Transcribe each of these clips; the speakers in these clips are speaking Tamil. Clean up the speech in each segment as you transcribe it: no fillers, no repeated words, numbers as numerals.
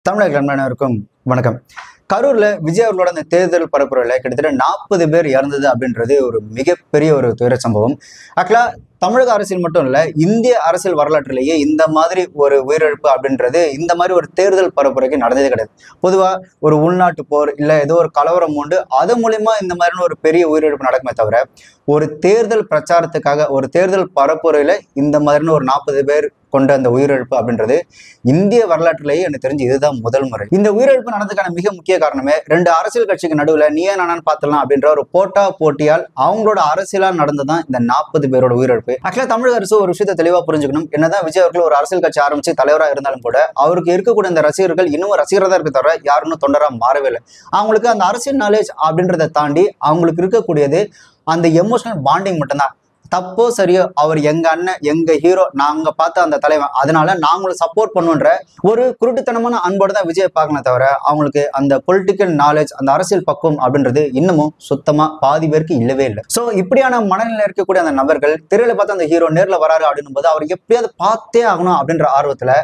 தமிழக அன்பர்களுக்கும் வணக்கம். கரூர்ல விஜய் அவர்களோட அந்த தேர்தல் பரப்புரையில கிட்டத்தட்ட 40 பேர் இறந்தது அப்படின்றது ஒரு மிகப்பெரிய ஒரு துயர சம்பவம். ஆக்சுவலா தமிழக அரசியல் மட்டும் இல்ல, இந்திய அரசியல் வரலாற்றிலேயே இந்த மாதிரி ஒரு உயிரிழப்பு அப்படின்றது இந்த மாதிரி ஒரு தேர்தல் பரப்புரைக்கு நடந்ததே கிடையாது. பொதுவா ஒரு உள்நாட்டு போர் இல்ல ஏதோ ஒரு கலவரம் உண்டு, அது மூலியமா இந்த மாதிரியான ஒரு பெரிய உயிரிழப்பு நடக்குமே தவிர, ஒரு தேர்தல் பிரச்சாரத்துக்காக ஒரு தேர்தல் பரப்புரையில இந்த மாதிரியான ஒரு 40 பேர் கொண்ட அந்த உயிரிழப்பு அப்படின்றது இந்திய வரலாற்றிலேயே எனக்கு தெரிஞ்சு இதுதான் முதல் முறை. இந்த உயிரிழப்பு நடந்ததுக்கான மிக முக்கிய காரணமே 2 அரசியல் கட்சிக்கு நடுவுல நீயே நானான்னு பார்த்தலாம் அப்படின்ற ஒரு போட்டியால் அவங்களோட அரசியலால் நடந்ததான் இந்த 40 பேரோட உயிரிழப்பு. ஆக்சுவலா தமிழக அரசு ஒரு விஷயத்தை தெளிவா புரிஞ்சுக்கணும். என்னதான் விஜய் அவர்கள் ஒரு அரசியல் கட்சி ஆரம்பிச்சு தலைவராக இருந்தாலும் கூட அவருக்கு இருக்கக்கூடிய இந்த ரசிகர்கள் இன்னும் ரசிகராக தான் இருக்க தவிர யாருன்னு தொண்டரா மாறவே இல்லை. அவங்களுக்கு அந்த அரசியல் நாலேஜ் அப்படின்றத தாண்டி அவங்களுக்கு இருக்கக்கூடியது அந்த எமோஷனல் பாண்டிங் மட்டும்தான். தப்போ சரியோ அவர் எங்க அண்ணன் எங்க ஹீரோ, நாங்க பார்த்த அந்த தலைவன், அதனால நாங்களும் சப்போர்ட் பண்ணுன்ற ஒரு குருட்டுத்தனமான அன்போடு தான் விஜய் பார்க்கணும் தவிர அவங்களுக்கு அந்த பொலிட்டிக்கல் நாலேஜ் அந்த அரசியல் பக்குவம் அப்படின்றது இன்னமும் சுத்தமா பாதி பேருக்கு இல்லவே இல்லை. சோ இப்படியான மனநிலை இருக்கக்கூடிய அந்த நபர்கள் திரையில பார்த்து அந்த ஹீரோ நேர்ல வராரு அப்படின்னும் போது அவர் எப்படியாவது பார்த்தே ஆகணும் அப்படின்ற ஆர்வத்துல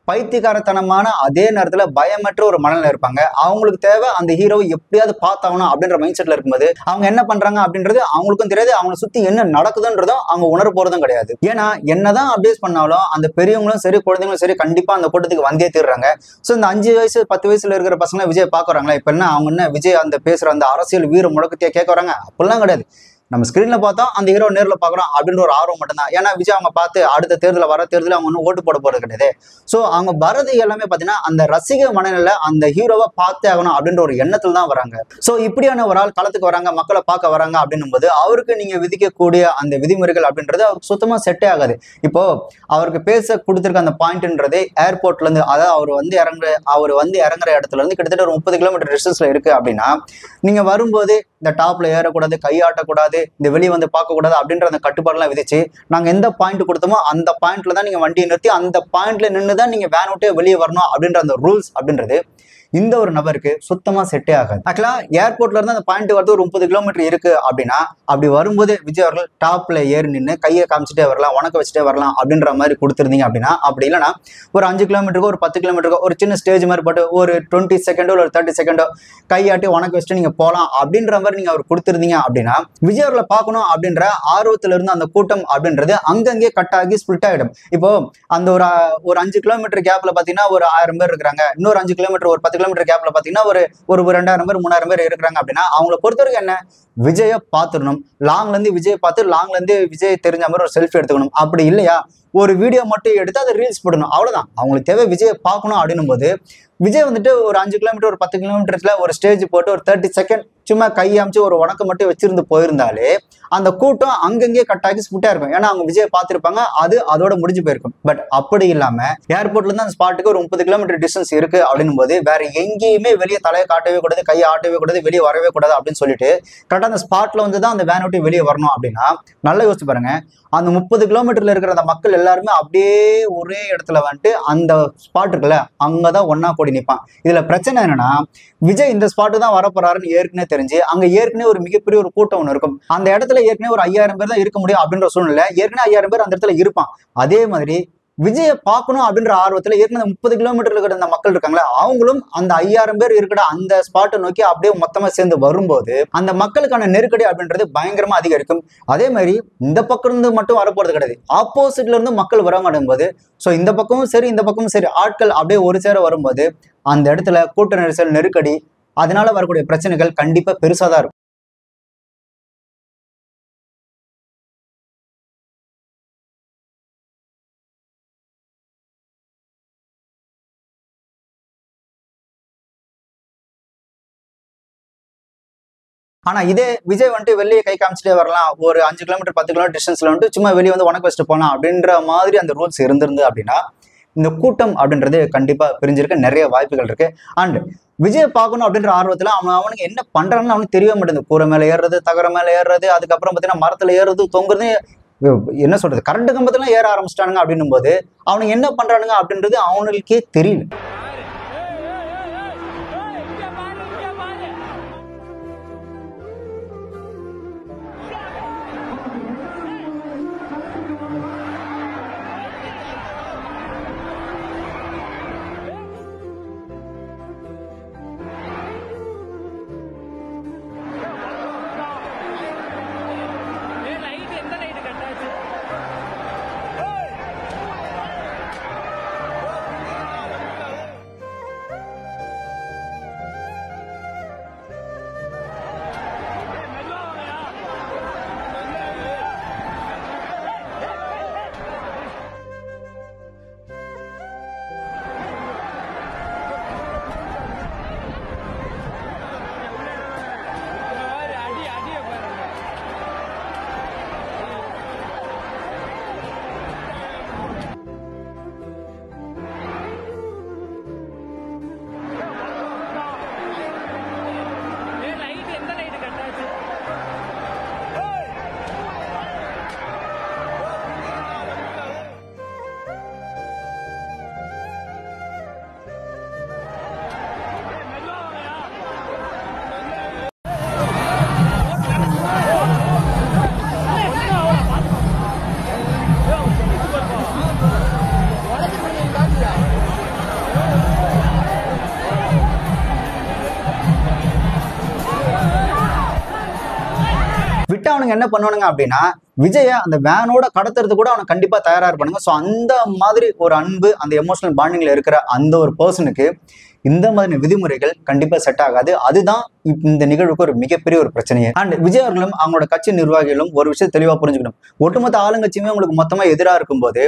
பைத்தியக்காரத்தனமான அதே நேரத்துல பயமற்ற ஒரு மனநிலை இருப்பாங்க. அவங்களுக்கு தேவை அந்த ஹீரோவை எப்படியாவது பார்த்தாகணும் அப்படின்ற மைண்ட் செட்ல இருக்கும்போது அவங்க என்ன பண்றாங்க அப்படின்றது அவங்களுக்கும் தெரியாது, அவங்களை சுத்தி என்ன நடக்குதுன்றதும் அவங்க உணர போறதும் கிடையாது. ஏன்னா என்னதான் அப்டேட் பண்ணாலும் அந்த பெரியவங்களும் சரி குழந்தைங்களும் சரி கண்டிப்பா அந்த கூட்டத்துக்கு வந்தே தீர்றாங்க. ஸோ இந்த 5 வயசு 10 வயசுல இருக்கிற பசங்க விஜய் பார்க்க வராங்களா, இப்ப என்ன அவங்க என்ன விஜய் அந்த பேசுற அந்த அரசியல் வீர முழக்கத்தையே கேட்க வராங்க? அப்படிலாம் கிடையாது. நம்ம ஸ்கிரீன்ல பார்த்தோம் அந்த ஹீரோ நேர்ல பாக்குறோம் அப்படின்ற ஒரு ஆர்வம் மட்டும்தான். ஏன்னா விஜய் அவங்க பார்த்து அடுத்த தேர்தலில் வர தேர்தலில் அவங்க ஒன்றும் ஓட்டு போட போறது கிடையாது. ஸோ அவங்க வரது எல்லாமே பார்த்தீங்கன்னா அந்த ரசிக மனநிலை அந்த ஹீரோவை பார்த்தே ஆகணும் அப்படின்ற ஒரு எண்ணத்துல தான் வராங்க. ஸோ இப்படியான ஒரு ஆள் களத்துக்கு வராங்க, மக்களை பார்க்க வராங்க அப்படின்னும் போது அவருக்கு நீங்க விதிக்கக்கூடிய அந்த விதிமுறைகள் அப்படின்றது அவருக்கு சுத்தமா செட்டே ஆகாது. இப்போ அவருக்கு பேச கொடுத்துருக்க அந்த பாயிண்ட்ன்றது ஏர்போர்ட்ல இருந்து, அதாவது அவர் வந்து இறங்குற இடத்துல இருந்து கிட்டத்தட்ட ஒரு 30 கிலோமீட்டர் டிஸ்டன்ஸ்ல இருக்கு அப்படின்னா நீங்க வரும்போது இந்த டாப்ல ஏறக்கூடாது, கையாட்டக்கூடாது, இந்த வெளியே வந்து பார்க்க கூடாது அப்படின்ற அந்த கட்டுப்பாடுலாம் விதிச்சு நாங்க எந்த பாயிண்ட் கொடுத்தோமோ அந்த பாயிண்ட்ல தான் நீங்க வண்டியை நிறுத்தி அந்த பாயிண்ட்ல நின்று தான் நீங்க வேன் விட்டே வெளியே வரணும் அப்படின்ற அந்த ரூல்ஸ் அப்படின்றது இந்த ஒரு நபருக்கு சுத்தமா செட்டே ஆகாது. ஆக்சுவலா ஏர்போர்ட்ல இருந்து அந்த பாயிண்ட் வரது ஒரு 30 கிலோமீட்டர் இருக்கு அப்படின்னா அப்படி வரும்போது விஜய் அவர்கள் டாப்ல ஏறி நின்று கையை காமிச்சிட்டே வரலாம், உனக்க வச்சுட்டே வரலாம் அப்படின்ற மாதிரி கொடுத்துருந்தீங்க அப்படின்னா, அப்படி இல்லைன்னா ஒரு 5 கிலோமீட்டருக்கோ ஒரு 10 கிலோமீட்டருக்கோ ஒரு சின்ன ஸ்டேஜ் மாதிரி போட்டு ஒரு 20 செகண்டோ ஒரு 30 செகண்டோ கையாட்டி உனக்க வச்சுட்டு நீங்க போகலாம் அப்படின்ற மாதிரி நீங்க அவர் கொடுத்துருந்தீங்க அப்படின்னா விஜய் அவர்களை பார்க்கணும் அப்படின்ற ஆர்வத்துல இருந்து அந்த கூட்டம் அப்படின்றது அங்கங்கே கட் ஆகி ஸ்பிளிட் ஆகிடும். இப்போ அந்த ஒரு 5 கிலோமீட்டர் கேப்ல பாத்தீங்கன்னா ஒரு 1000 பேர் இருக்கிறாங்க, இன்னொரு 5 கிலோமீட்டர் ஒரு 10 கிலோமீட்டர் கேப்ல பாத்தீங்கன்னா ஒரு 2000 பேர் 3000 பேர் இருக்கிறாங்க அப்படின்னா அவங்களை பொறுத்த வரைக்கும் என்ன, விஜய பாத்துடணும், லாங்ல இருந்து விஜய் பார்த்து லாங்ல இருந்து விஜய் தெரிஞ்ச மாதிரி ஒரு செல்ஃபி எடுத்துக்கணும். அப்படி இல்லையா ஒரு வீடியோ மட்டும் எடுத்து அதை ரீல்ஸ் போடணும், அவ்வளவுதான். அவங்களுக்கு தேவை விஜயை பார்க்கணும் அப்படின்னும் போது விஜய் வந்துட்டு ஒரு 5 கிலோமீட்டர் ஒரு 10 கிலோமீட்டர்ல ஒரு ஸ்டேஜ் போட்டு ஒரு 30 செகண்ட் சும்மா கையாமிச்சு ஒரு உனக்கு மட்டும் வச்சிருந்து போயிருந்தாலே அந்த கூட்டம் அங்கங்கே கட்டாக்கி ஸ்பிட்டா இருக்கும். ஏன்னா அவங்க விஜய் பார்த்திருப்பாங்க, அதோட முடிஞ்சு போயிருக்கும். பட் அப்படி இல்லாம ஏர்போர்ட்ல இருந்து அந்த ஸ்பாட்டுக்கு ஒரு 30 கிலோமீட்டர் டிஸ்டன்ஸ் இருக்கு அப்படின்னும் போது வேற எங்கேயுமே வெளியே தலையை காட்டவே கூடாது, கையை ஆட்டவே கூடாது, வெளியே வரவே கூடாது அப்படின்னு சொல்லிட்டு கரெக்டா அந்த ஸ்பாட்ல வந்து தான் அந்த வேன் விட்டு வெளியே வரணும் அப்படின்னா நல்லா யோசிச்சு பாருங்க. அந்த 30 கிலோமீட்டர்ல இருக்கிற அந்த மக்கள் எல்லாருமே அப்படியே ஒரே இடத்துல வந்துட்டு அந்த ஸ்பாட் இருக்குல்ல அங்கதான் ஒன்னா கூடி நிற்பான். இதுல பிரச்சனை என்னன்னா விஜய் இந்த ஸ்பாட்டு தான் வரப்போறாருன்னு ஏற்கனவே தெரிஞ்சு அங்க ஏற்கனவே ஒரு மிகப்பெரிய ஒரு கூட்டம் ஒன்று இருக்கும். அந்த இடத்துல ஏற்கனவே ஒரு 5000 பேர் தான் இருக்க முடியும் அப்படின்ற சூழ்நிலை ஏற்கனவே 5000 பேர் அந்த இடத்துல இருப்பான். அதே மாதிரி விஜயை பார்க்கணும் அப்படின்ற ஆர்வத்துல ஏற்கனவே 30 கிலோமீட்டர்ல இருக்கிற அந்த மக்கள் இருக்காங்களே அவங்களும் அந்த 5000 பேர் இருக்கிற அந்த ஸ்பாட்டை நோக்கி அப்படியே மொத்தமா சேர்ந்து வரும்போது அந்த மக்களுக்கான நெருக்கடி அப்படின்றது பயங்கரமா அதிகரிக்கும். அதே மாதிரி இந்த பக்கம் இருந்து மட்டும் வரப்போறது கிடையாது, ஆப்போசிட்ல இருந்து மக்கள் வர மாட்டேங்கும்போது ஸோ இந்த பக்கமும் சரி இந்த பக்கமும் சரி ஆட்கள் அப்படியே ஒரு சேர வரும்போது அந்த இடத்துல கூட்ட நெரிசல், நெருக்கடி, அதனால வரக்கூடிய பிரச்சனைகள் கண்டிப்பா பெருசாதான் இருக்கும். ஆனா இதே விஜய் வந்துட்டு வெளியே கை காமிச்சிட்டே வரலாம், ஒரு 5 கிலோமீட்டர் 10 கிலோமீட்டர் டிஸ்டன்ஸ்ல வந்துட்டு சும்மா வெளியே வந்து உனக்கு வச்சுட்டு போகலாம் அப்படின்ற மாதிரி அந்த ரூல்ஸ் இருந்திருந்து அப்படின்னா இந்த கூட்டம் அப்படின்றது கண்டிப்பா பிரிஞ்சிருக்க நிறைய வாய்ப்புகள் இருக்கு. அண்ட் விஜய் பார்க்கணும் அப்படின்ற ஆர்வத்துல அவனுக்கு என்ன பண்றான்னு அவனுக்கு தெரியவே மாட்டேங்குது. கூரை மேல ஏறுறது, தகர மேல ஏறுறது, அதுக்கப்புறம் பார்த்தீங்கன்னா மரத்துல ஏறுறது, தொங்குறது, என்ன சொல்றது, கரண்ட் கம்பத்துல ஏற ஆரம்பிச்சிட்டானுங்க அப்படின்னும் போது அவனுக்கு என்ன பண்றானுங்க அப்படின்றது அவனுக்கே தெரியல. அவனுங்க என்ன பண்ணுவானுங்க அப்படின்னா விஜய அந்த வேனோட கடத்துறது கூட அவனை கண்டிப்பா தயாரா இருப்பானுங்க. ஸோ அந்த மாதிரி ஒரு அன்பு, அந்த எமோஷனல் பாண்டிங்ல இருக்கிற அந்த ஒரு பர்சனுக்கு இந்த மாதிரி விதிமுறைகள் கண்டிப்பா செட் ஆகாது. அதுதான் இந்த நிகழ்வுக்கு ஒரு மிகப்பெரிய ஒரு பிரச்சனையே. அண்ட் விஜய் அவர்களும் அவங்களோட கட்சி நிர்வாகிகளும் ஒரு விஷயம் தெளிவா புரிஞ்சுக்கணும். ஒட்டுமொத்த ஆளுங்கட்சியுமே உங்களுக்கு மொத்தமா எதிராக இருக்கும்போது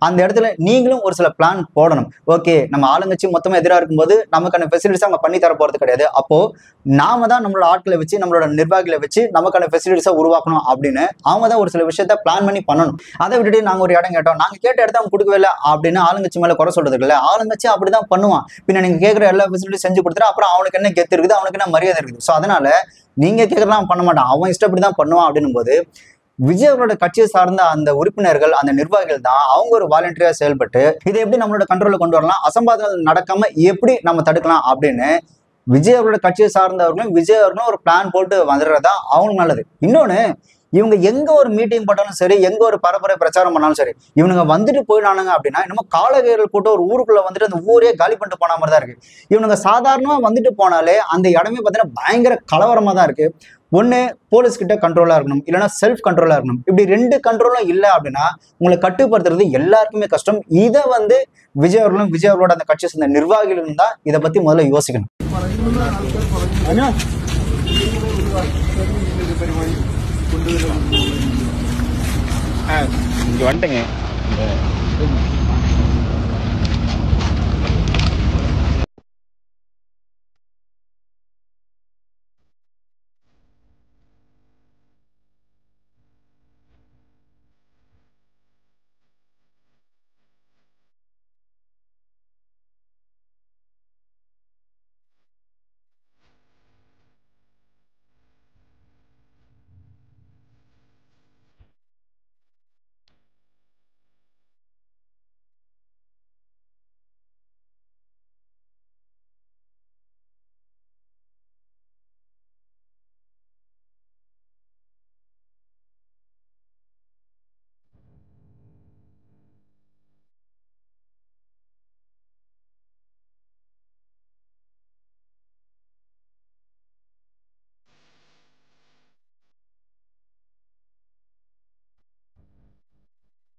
அந்த இடத்துல நீங்களும் ஒரு சில பிளான் போடணும். ஓகே, நம்ம ஆளுங்கட்சி மொத்தமா எதிராக இருக்கும்போது நமக்கான ஃபெசிலிட்டிஸ் அவங்க பண்ணி தர போறது கிடையாது. அப்போ நாம தான் நம்மளோட ஆட்களை வச்சு, நம்மளோட நிர்வாகிகளை வச்சு நமக்கான ஃபெசிலிட்டிஸை உருவாக்கணும் அப்படின்னு அவங்க தான் ஒரு சில விஷயத்த பிளான் பண்ணி பண்ணணும். அதை விட்டுட்டு நாங்க ஒரு இடம் கேட்டோம், நாங்க கேட்ட இடத்த அவங்க கொடுக்கவே இல்லை அப்படின்னு ஆளுங்கட்சி மேல குறை சொல்றது இல்லை. ஆளுங்கட்சி அப்படிதான் பண்ணுவான். பின்ன நீங்க கேட்கிற எல்லா ஃபெசிலிட்டியும் செஞ்சு கொடுத்துட்டு அப்புறம் அவனுக்கு என்ன கெத்து இருக்குது, அவனுக்கு என்ன மரியாதை இருக்குது. ஸோ அதனால நீங்க கேட்கறதெல்லாம் பண்ண மாட்டான், அவன் இஷ்டப்படி தான் பண்ணுவான். அப்படின்னும் போது விஜய் அவரோட கட்சியை சார்ந்த அந்த உறுப்பினர்கள், அந்த நிர்வாகிகள் தான் அவங்க ஒரு வாலண்டியரா செயல்பட்டு இதை எப்படி நம்மளோட கண்ட்ரோல கொண்டு வரலாம், அசம்பாதங்கள் நடக்காம எப்படி நம்ம தடுக்கலாம் அப்படின்னு விஜய் அவரோட கட்சியை சார்ந்தவர்களும் விஜய் அவர்களும் ஒரு பிளான் போட்டு வந்துடுறதா அவங்களுக்கு நல்லது. இன்னொன்னு, இவங்க எங்க ஒரு மீட்டிங் போட்டாலும் சரி, எங்க ஒரு பரப்புரை பிரச்சாரம் பண்ணாலும் சரி, இவனுங்க வந்துட்டு போயிடானுங்க அப்படின்னா இன்னமும் காலகேரல் கூட்டம் ஒரு ஊருக்குள்ள வந்துட்டு அந்த ஊரே காலி பண்ணிட்டு போன மாதிரி தான் இருக்கு. இவனுங்க சாதாரணமா வந்துட்டு போனாலே அந்த இடமே பார்த்தீங்கன்னா பயங்கர கலவரமா தான் இருக்கு. ஒண்ணு போலீஸ் கிட்ட கண்ட்ரோலா இருக்கணும், இல்லைன்னா செல்ஃப் கண்ட்ரோலா இருக்கணும். இப்படி ரெண்டு கண்ட்ரோலும் இல்லை அப்படின்னா உங்களை கட்டுப்படுத்துறது எல்லாருக்குமே கஷ்டம். இதை விஜய் அவர்களும் விஜய் அவர்களோட அந்த கட்சி சேர்ந்த நிர்வாகிகளும் தான் இதை பத்தி முதல்ல யோசிக்கணும். இங்க வந்துட்டேங்க.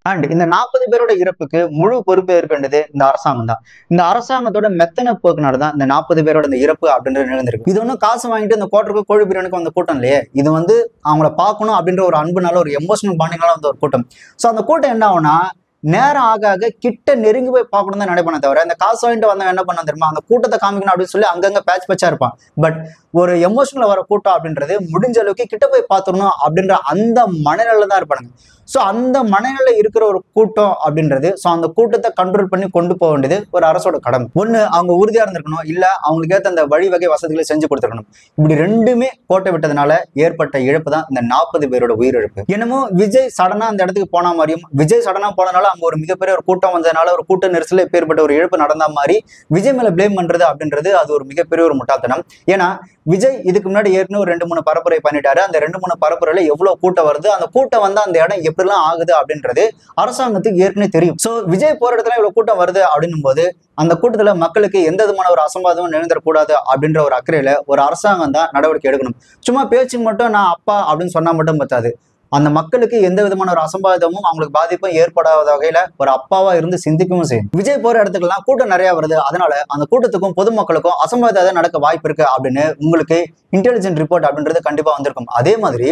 அண்ட் இந்த 40 பேரோட இறப்புக்கு முழு பொறுப்பு ஏற்க வேண்டியது இந்த அரசாங்கம் தான். இந்த அரசாங்கத்தோட மெத்தன போக்குனாலதான் இந்த 40 பேரோட இந்த இறப்பு அப்படின்றது நிகழ்ந்திருக்கு. இது ஒன்றும் காசு வாங்கிட்டு இந்த கோட்டருக்கு கோழி பிரியாணிக்கு வந்த கூட்டம் இல்லையே. இது அவங்கள பார்க்கணும் அப்படின்ற ஒரு அன்புனால, ஒரு எமோஷனல் பாண்டிங்னால வந்த ஒரு கூட்டம். ஸோ அந்த கூட்டம் என்ன ஆகும்னா, நேரம் ஆக ஆக கிட்ட நெருங்கி போய் பார்க்கணும் தான் நினைப்பானே தவிர, இந்த காசு வாங்கிட்டு வந்தவன் என்ன பண்ண தெரியுமா, அந்த கூட்டத்தை காமிக்கணும் அப்படின்னு சொல்லி அங்கங்க பேச்சா இருப்பான். பட் ஒரு எமோஷனல் வர கூட்டம் அப்படின்றது முடிஞ்ச அளவுக்கு கிட்ட போய் பார்த்துடணும் அப்படின்ற அந்த மனநிலை தான் இருப்பானுங்க. ஸோ அந்த மனநிலை இருக்கிற ஒரு கூட்டம் அப்படின்றது, ஸோ அந்த கூட்டத்தை கண்ட்ரோல் பண்ணி கொண்டு போக வேண்டியது ஒரு அரசோட கடமை. ஒண்ணு அவங்க உறுதியா இருந்திருக்கணும், இல்ல அவங்களுக்கு ஏற்ற அந்த வழிவகை வசதிகளை செஞ்சு கொடுத்துருக்கணும். இப்படி ரெண்டுமே கோட்டை விட்டதுனால ஏற்பட்ட இழப்பு தான் இந்த 40 பேரோட உயிரிழப்பு. என்னமோ விஜய் சடனா அந்த இடத்துக்கு போன மாதிரியும், விஜய் சடனா போனதுனால அங்க ஒரு மிகப்பெரிய ஒரு கூட்டம் வந்ததுனால ஒரு கூட்ட நெரிசல ஏற்பட்ட ஒரு இழப்பு நடந்த மாதிரி விஜய் மேல பிளேம் பண்றது அப்படின்றது அது ஒரு மிகப்பெரிய ஒரு முட்டாள்தனம். ஏன்னா விஜய் இதுக்கு முன்னாடி ஏற்கனவே ஒரு 2-3 பரப்புரை பண்ணிட்டாரு. அந்த 2-3 பரப்புரையில எவ்வளவு கூட்டம் வருது, அந்த கூட்டம் அந்த இடம் எப்படிலாம் ஆகுது அப்படின்றது அரசாங்கத்துக்கு ஏற்கனவே தெரியும். சோ விஜய் போற இடத்துல இவ்வளவு கூட்டம் வருது அப்படின்னும் போது அந்த கூட்டத்துல மக்களுக்கு எந்த விதமான ஒரு அசம்பாதமும் நிகழ்ந்துடக்கூடாது அப்படின்ற ஒரு அக்கறையில ஒரு அரசாங்கம் தான் நடவடிக்கை எடுக்கணும். சும்மா பேச்சுக்கு மட்டும் நான் அப்பா அப்படின்னு சொன்னா மட்டும் பத்தாது. அந்த மக்களுக்கு எந்த விதமான ஒரு அசம்பாவிதமும் அவங்களுக்கு பாதிப்பும் ஏற்படாத வகையில ஒரு அப்பாவா இருந்து சிந்திக்கவும் செய்யும். விஜய் போற இடத்துக்குலாம் கூட்டம் நிறைய வருது, அதனால அந்த கூட்டத்துக்கும் பொதுமக்களுக்கும் அசம்பாவிதம் நடக்க வாய்ப்பு இருக்கு அப்படின்னு உங்களுக்கு இன்டெலிஜென்ட் ரிப்போர்ட் அப்படின்றது கண்டிப்பா வந்திருக்கும். அதே மாதிரி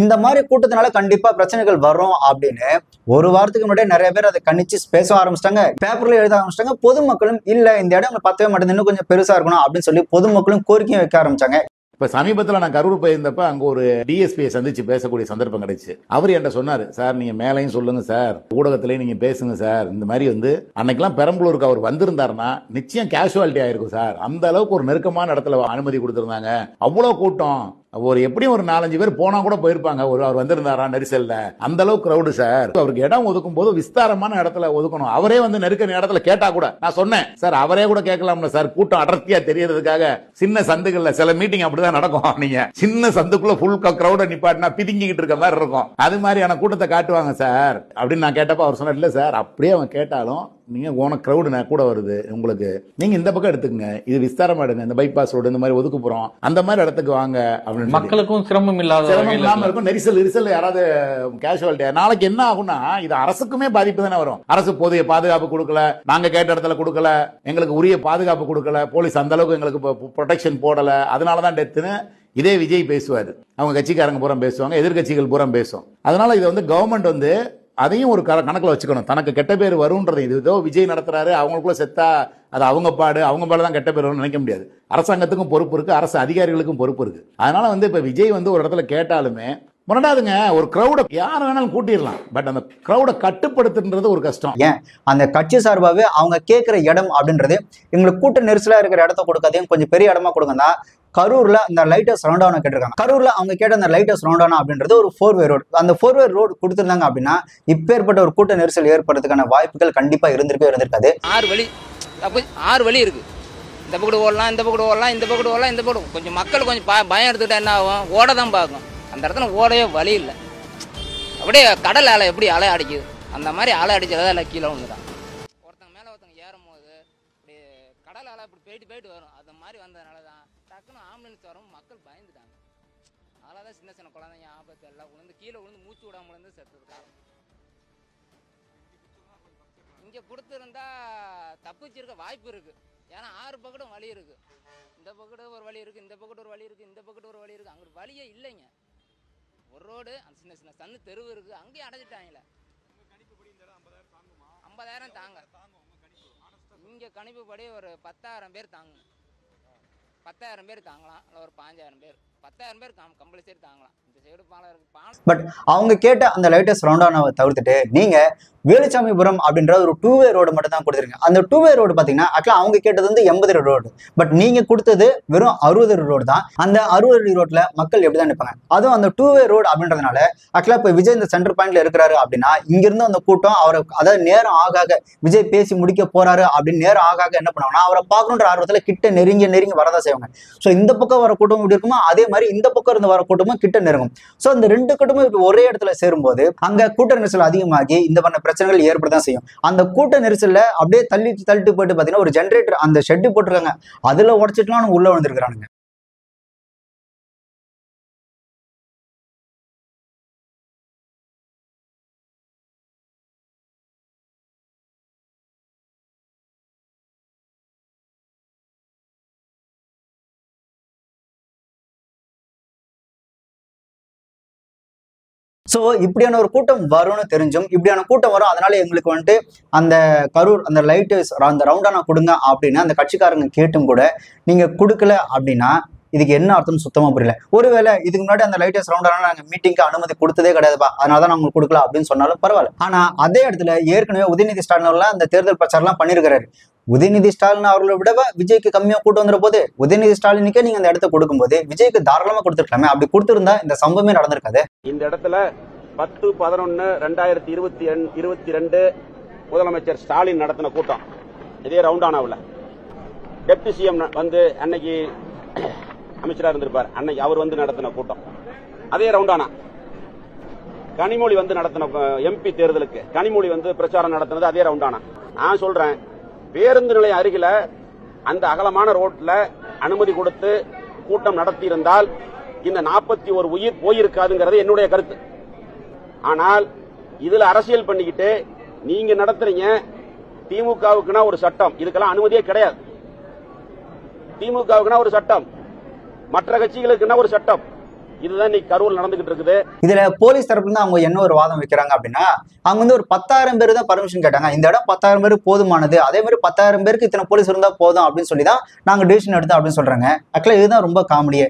இந்த மாதிரி கூட்டத்தினால கண்டிப்பா பிரச்சனைகள் வரும் அப்படின்னு ஒரு வாரத்துக்கு முன்னாடியே நிறைய பேர் அதை கணிச்சு பேச ஆரம்பிச்சிட்டாங்க, பேப்பர்ல எழுத ஆரம்பிச்சிட்டாங்க. பொதுமக்களும் இல்ல இந்த இடம் பத்தவே மாட்டேங்குது, இன்னும் கொஞ்சம் பெருசா இருக்கணும் அப்படின்னு சொல்லி பொதுமக்களும் கோரிக்கையும் வைக்க ஆரம்பிச்சாங்க. இப்ப சமீபத்தில் நான் கரூர் போயிருந்தப்ப அங்க ஒரு டிஎஸ்பியை சந்திச்சு பேசக்கூடிய சந்தர்ப்பம் கிடைச்சு. அவர் என்கிட்ட சொன்னாரு, சார் நீங்க மேலையும் சொல்லுங்க சார், ஊடகத்திலையும் நீங்க பேசுங்க சார், இந்த மாதிரி அன்னைக்கெல்லாம் பெரம்பலூருக்கு அவர் வந்திருந்தாருன்னா நிச்சயம் கேஷுவாலிட்டி ஆயிருக்கும் சார். அந்த அளவுக்கு ஒரு நெருக்கமான இடத்துல அனுமதி கொடுத்திருந்தாங்க. அவ்வளவு கூட்டம், ஒரு எப்படியும் ஒரு 4-5 பேர் போனா கூட போயிருப்பாங்க. அவர் வந்திருந்தாரா நெரிசல்ல, அந்த அளவுக்கு கிரௌடு சார். அவருக்கு இடம் ஒதுக்கும் போது விஸ்தாரமான இடத்துல ஒதுக்கணும். அவரே நெருக்க இடத்துல கேட்டா கூட நான் சொன்னேன் சார், அவரே கூட கேட்கலாம்ல சார், கூட்டம் அடர்த்தியா தெரியறதுக்காக சின்ன சந்துகள்ல சில மீட்டிங் அப்படிதான் நடக்கும். நீங்க சின்ன சந்துக்குள்ள ஃபுல் கிரௌட நிப்பாட்டினா பிதிங்கிட்டு இருக்க மாதிரி இருக்கும். அது மாதிரியான கூட்டத்தை காட்டுவாங்க சார் அப்படின்னு நான் கேட்டப்ப அவர் சொன்னார், இல்ல சார் அப்படியே அவன் கேட்டாலும் நீங்க ஓன கிரௌடு கூட வருது உங்களுக்கு, நீங்க இந்த பக்கம் எடுத்துக்கங்க, இது விஸ்தாரமா எடுங்க, இந்த பைபாஸ் ரோடு இந்த மாதிரி ஒதுக்குப்புறம் அந்த மாதிரி இடத்துக்கு வாங்க அப்படின்னு மக்களுக்கும் சிரமம் இல்லாத இருக்கும். நெரிசல் யாராவது கேஷுவாலிட்டி நாளைக்கு என்ன ஆகும்னா இது அரசுக்குமே பாதிப்பு தானே வரும். அரசு போதிய பாதுகாப்பு கொடுக்கல, நாங்க கேட்ட இடத்துல கொடுக்கல, எங்களுக்கு உரிய பாதுகாப்பு கொடுக்கல, போலீஸ் அந்த அளவுக்கு எங்களுக்கு ப்ரொடெக்ஷன் போடல, அதனாலதான் டெத்துன்னு இதே விஜய் பேசுவாரு. அவங்க கட்சிக்காரங்க பூரா பேசுவாங்க, எதிர்கட்சிகள் பூரா பேசும். அதனால இதை வந்து கவர்மெண்ட் அதையும் ஒரு கணக்குல வச்சுக்கணும். தனக்கு கெட்ட பேர் வரும்ன்றது இது ஏதோ விஜய் நடத்துறாரு, அவங்களுக்குள்ள செத்தா அது அவங்க பாடுதான் கெட்ட பேர் வரும்னு நினைக்க முடியாது. அரசாங்கத்துக்கும் பொறுப்பு இருக்கு, அரசு அதிகாரிகளுக்கும் பொறுப்பு இருக்கு. அதனால இப்ப விஜய் ஒரு இடத்துல கேட்டாலுமே முன்னாடுங்க ஒரு கிரௌட யார் வேணாலும் கூட்டிடலாம், பட் அந்த கிரௌட கட்டுப்படுத்துன்றது ஒரு கஷ்டம். ஏன் அந்த கட்சி சார்பாகவே அவங்க கேட்கிற இடம் அப்படின்றது எங்களுக்கு கூட்ட நெரிசலா இருக்கிற இடத்த கொடுக்காதையும் கொஞ்சம் பெரிய இடமா கொடுங்க. கரூர்ல அந்த லைட்டர்ஸ் ரவுண்டானா கேட்டிருக்காங்க. கரூர்ல அவங்க கேட்ட அந்த லைட்டர்ஸ் ரவுண்டானா அப்படின்றது ஒரு 4-வே ரோடு. அந்த 4-வே ரோடு கொடுத்திருந்தாங்க அப்படின்னா இப்பேற்பட்ட ஒரு கூட்ட நெரிசல் ஏற்படுறதுக்கான வாய்ப்புகள் கண்டிப்பா இருந்திருக்காது. 6 வழி இருக்கு. இந்த பக்கம் ஓடலாம், இந்த பக்கம் ஓடலாம், இந்த பக்கம் ஓடலாம், இந்த பக்கம் கொஞ்சம் மக்கள் கொஞ்சம் பயம் எடுத்துக்கிட்டா என்ன ஆகும், ஓட தான் பார்க்கும். அந்த இடத்துல ஓடவே வழி இல்லை. அப்படியே கடல் அலை எப்படி அலை அடிக்குது அந்த மாதிரி அலை அடிச்சதான் இல்லை, கீழே வந்துட்டான். ஒருத்தங்க மேலே ஒருத்தங்க ஏறும் போது இப்படி கடல் அலை இப்படி போயிட்டு வரும். அந்த மாதிரி வந்ததுனால தான் டக்குன்னு ஆம்புலன்ஸ் வரும், மக்கள் பயந்துட்டாங்க. அதனால தான் சின்ன குழந்தைங்க ஆபத்து எல்லாம் கீழே விழுந்து மூச்சு விடாம செத்துது காரணம். இங்கே கொடுத்துருந்தா தப்பிச்சிருக்க வாய்ப்பு இருக்கு. ஏன்னா 6 பக்கெட்டும் வழி இருக்கு. இந்த பக்கெட்டு ஒரு வழி இருக்கு, இந்த பக்கெட்டு ஒரு வழி இருக்கு, இந்த பக்கெட்டு ஒரு வழி இருக்கு. அங்கே வழியே இல்லைங்க. ஒரு ரோடு சின்ன சன்னு தெருவு இருக்கு, அங்கேயும் அடைச்சிட்டாங்களே. 50,000 தாங்க. இங்க கணிப்புப்படி ஒரு 10,000 பேர் தாங்க. 10,000 பேர் தாங்கலாம், இல்லை ஒரு 5,000 பேர். 10,000 பேர் கம்பல்சரி தாங்கலாம். இந்த சைடு பாலம் இருக்கு. பட் அவங்க கேட்ட அந்த லைட்டர்ஸ் ரவுண்டானாவை தவிர்த்துட்டு நீங்க வேலுச்சாமிபுரம் அப்படின்ற ஒரு 2-வே ரோடு மட்டும் தான் கொடுத்துருங்க. அந்த 2-வே ரோடு பாத்தீங்கன்னா ஆக்சுவலா அவங்க கேட்டது 80 ரோடு, பட் நீங்க கொடுத்தது வெறும் 60 ரோடு தான். அந்த 60 ரோட்ல மக்கள் எப்படிதான் நிற்பாங்க? அதுவும் அந்த 2-வே ரோடு அப்படின்றதுனால ஆக்சுவலா இப்ப விஜய் இந்த சென்டர் பாயிண்ட்ல இருக்கிறாரு அப்படின்னா இங்க இருந்து அந்த கூட்டம் அவரை, அதாவது நேரம் ஆக விஜய் பேசி முடிக்க போறாரு அப்படின்னு நேரம் ஆக என்ன பண்ணுவாங்கன்னா அவரை பார்க்கணுன்ற ஆர்வத்துல கிட்ட நெருங்கி வரதா செய்வாங்க. ஸோ இந்த பக்கம் வர கூட்டம் இப்படி இருக்குமோ அதே மாதிரி இந்த பக்கம் இருந்து வர கூட்டமும் கிட்ட நெருங்கும். ஸோ இந்த 2 கூட்டமும் ஒரே இடத்துல சேரும்போது அங்க கூட்ட நெரிசல் அதிகமாகி இந்த பண்ண பிரச்சனைகள் ஏற்படதான் செய்யும். அந்த கூட்ட நெரிசல்ல அப்படியே தள்ளிட்டு போயிட்டு பாத்தீங்கன்னா ஒரு ஜென்ரேட்டர் அந்த ஷெட்டு போட்டிருக்காங்க, அதுல உடச்சிட்டுலாம் உள்ள வந்துருக்கானுங்க. ஸோ இப்படியான ஒரு கூட்டம் வரும்னு தெரிஞ்சும் இப்படியான கூட்டம் வரும், அதனால எங்களுக்கு அந்த கரூர் அந்த லைட்டர்ஸ் அந்த ரவுண்டானா கொடுங்க அப்படின்னு அந்த கட்சிக்காரங்க கேட்டும் கூட நீங்க கொடுக்கல அப்படின்னா இதுக்கு என்ன அர்த்தம் சுத்தமா புரியல. ஒருவேளை இதுக்கு முன்னாடி அந்த லைட்டர்ஸ் ரவுண்டானா நாங்க மீட்டிங்க்கு அனுமதி கொடுத்ததே கிடையாதுப்பா, அதனாலதான் நாங்க உங்களுக்கு கொடுக்கல அப்படின்னு சொன்னாலும் பரவாயில்ல. ஆனா அதே இடத்துல ஏற்கனவே உதயநிதி ஸ்டாலின் அவர்கள் அந்த தேர்தல் பிரச்சாரம் பண்ணிருக்காரு. உதயநிதி ஸ்டாலின் அவர்களை விட விஜய்க்கு கம்மியா கூட்டம் வந்துற போது உதயநிதி ஸ்டாலினுக்கே நீங்க அந்த இடத்த கொடுக்கும்போது விஜய்க்கு தாராளமா கொடுத்துருக்கலாமே. அப்படி கொடுத்திருந்தா இந்த சம்பவமே நடந்திருக்காது. இந்த இடத்துல 10/11/2022 முதலமைச்சர் ஸ்டாலின் நடத்தின கூட்டம் இதே ரவுண்டானாவில் டெப்டி சிஎம் அன்னைக்கு அமைச்சரா இருந்திருப்பார், அன்னைக்கு அவர் நடத்தின கூட்டம் அதே ரவுண்டானா. கனிமொழி நடத்தின எம்பி தேர்தலுக்கு கனிமொழி பிரச்சாரம் நடத்தினது அதே ரவுண்டானா. நான் சொல்றேன், பேருந்து நிலையம் அருகில அந்த அகலமான ரோட்ல அனுமதி கொடுத்து கூட்டம் நடத்தி இருந்தால் இந்த 41 உயிர் போயிருக்காதுங்கிறது என்னுடைய கருத்து. ஆனால் இதுல அரசியல் பண்ணிக்கிட்டு நீங்க நடத்துறீங்க. திமுகவுக்குனா ஒரு சட்டம், இதுக்கெல்லாம் அனுமதியே கிடையாது. திமுகவுக்குனா ஒரு சட்டம், மற்ற கட்சிகளுக்குன்னா ஒரு சட்டம். இதுதான் இன்னைக்கு கரூர் நடந்துகிட்டு இருக்குது. இதுல போலீஸ் தரப்புல இருந்து அவங்க என்ன ஒரு வாதம் வைக்கிறாங்க அப்படின்னா அவங்க ஒரு 10,000 பேர் தான் பர்மிஷன் கேட்டாங்க. இந்த இடம் 10,000 பேர் போதுமானது, அதே மாதிரி 10,000 பேருக்கு இத்தனை போலீஸ் இருந்தா போதும் அப்படின்னு சொல்லி தான் நாங்க டிசிஷன் எடுத்தோம் அப்படின்னு சொல்றாங்க. ஆக்சுவலா இதுதான் ரொம்ப காமெடியே.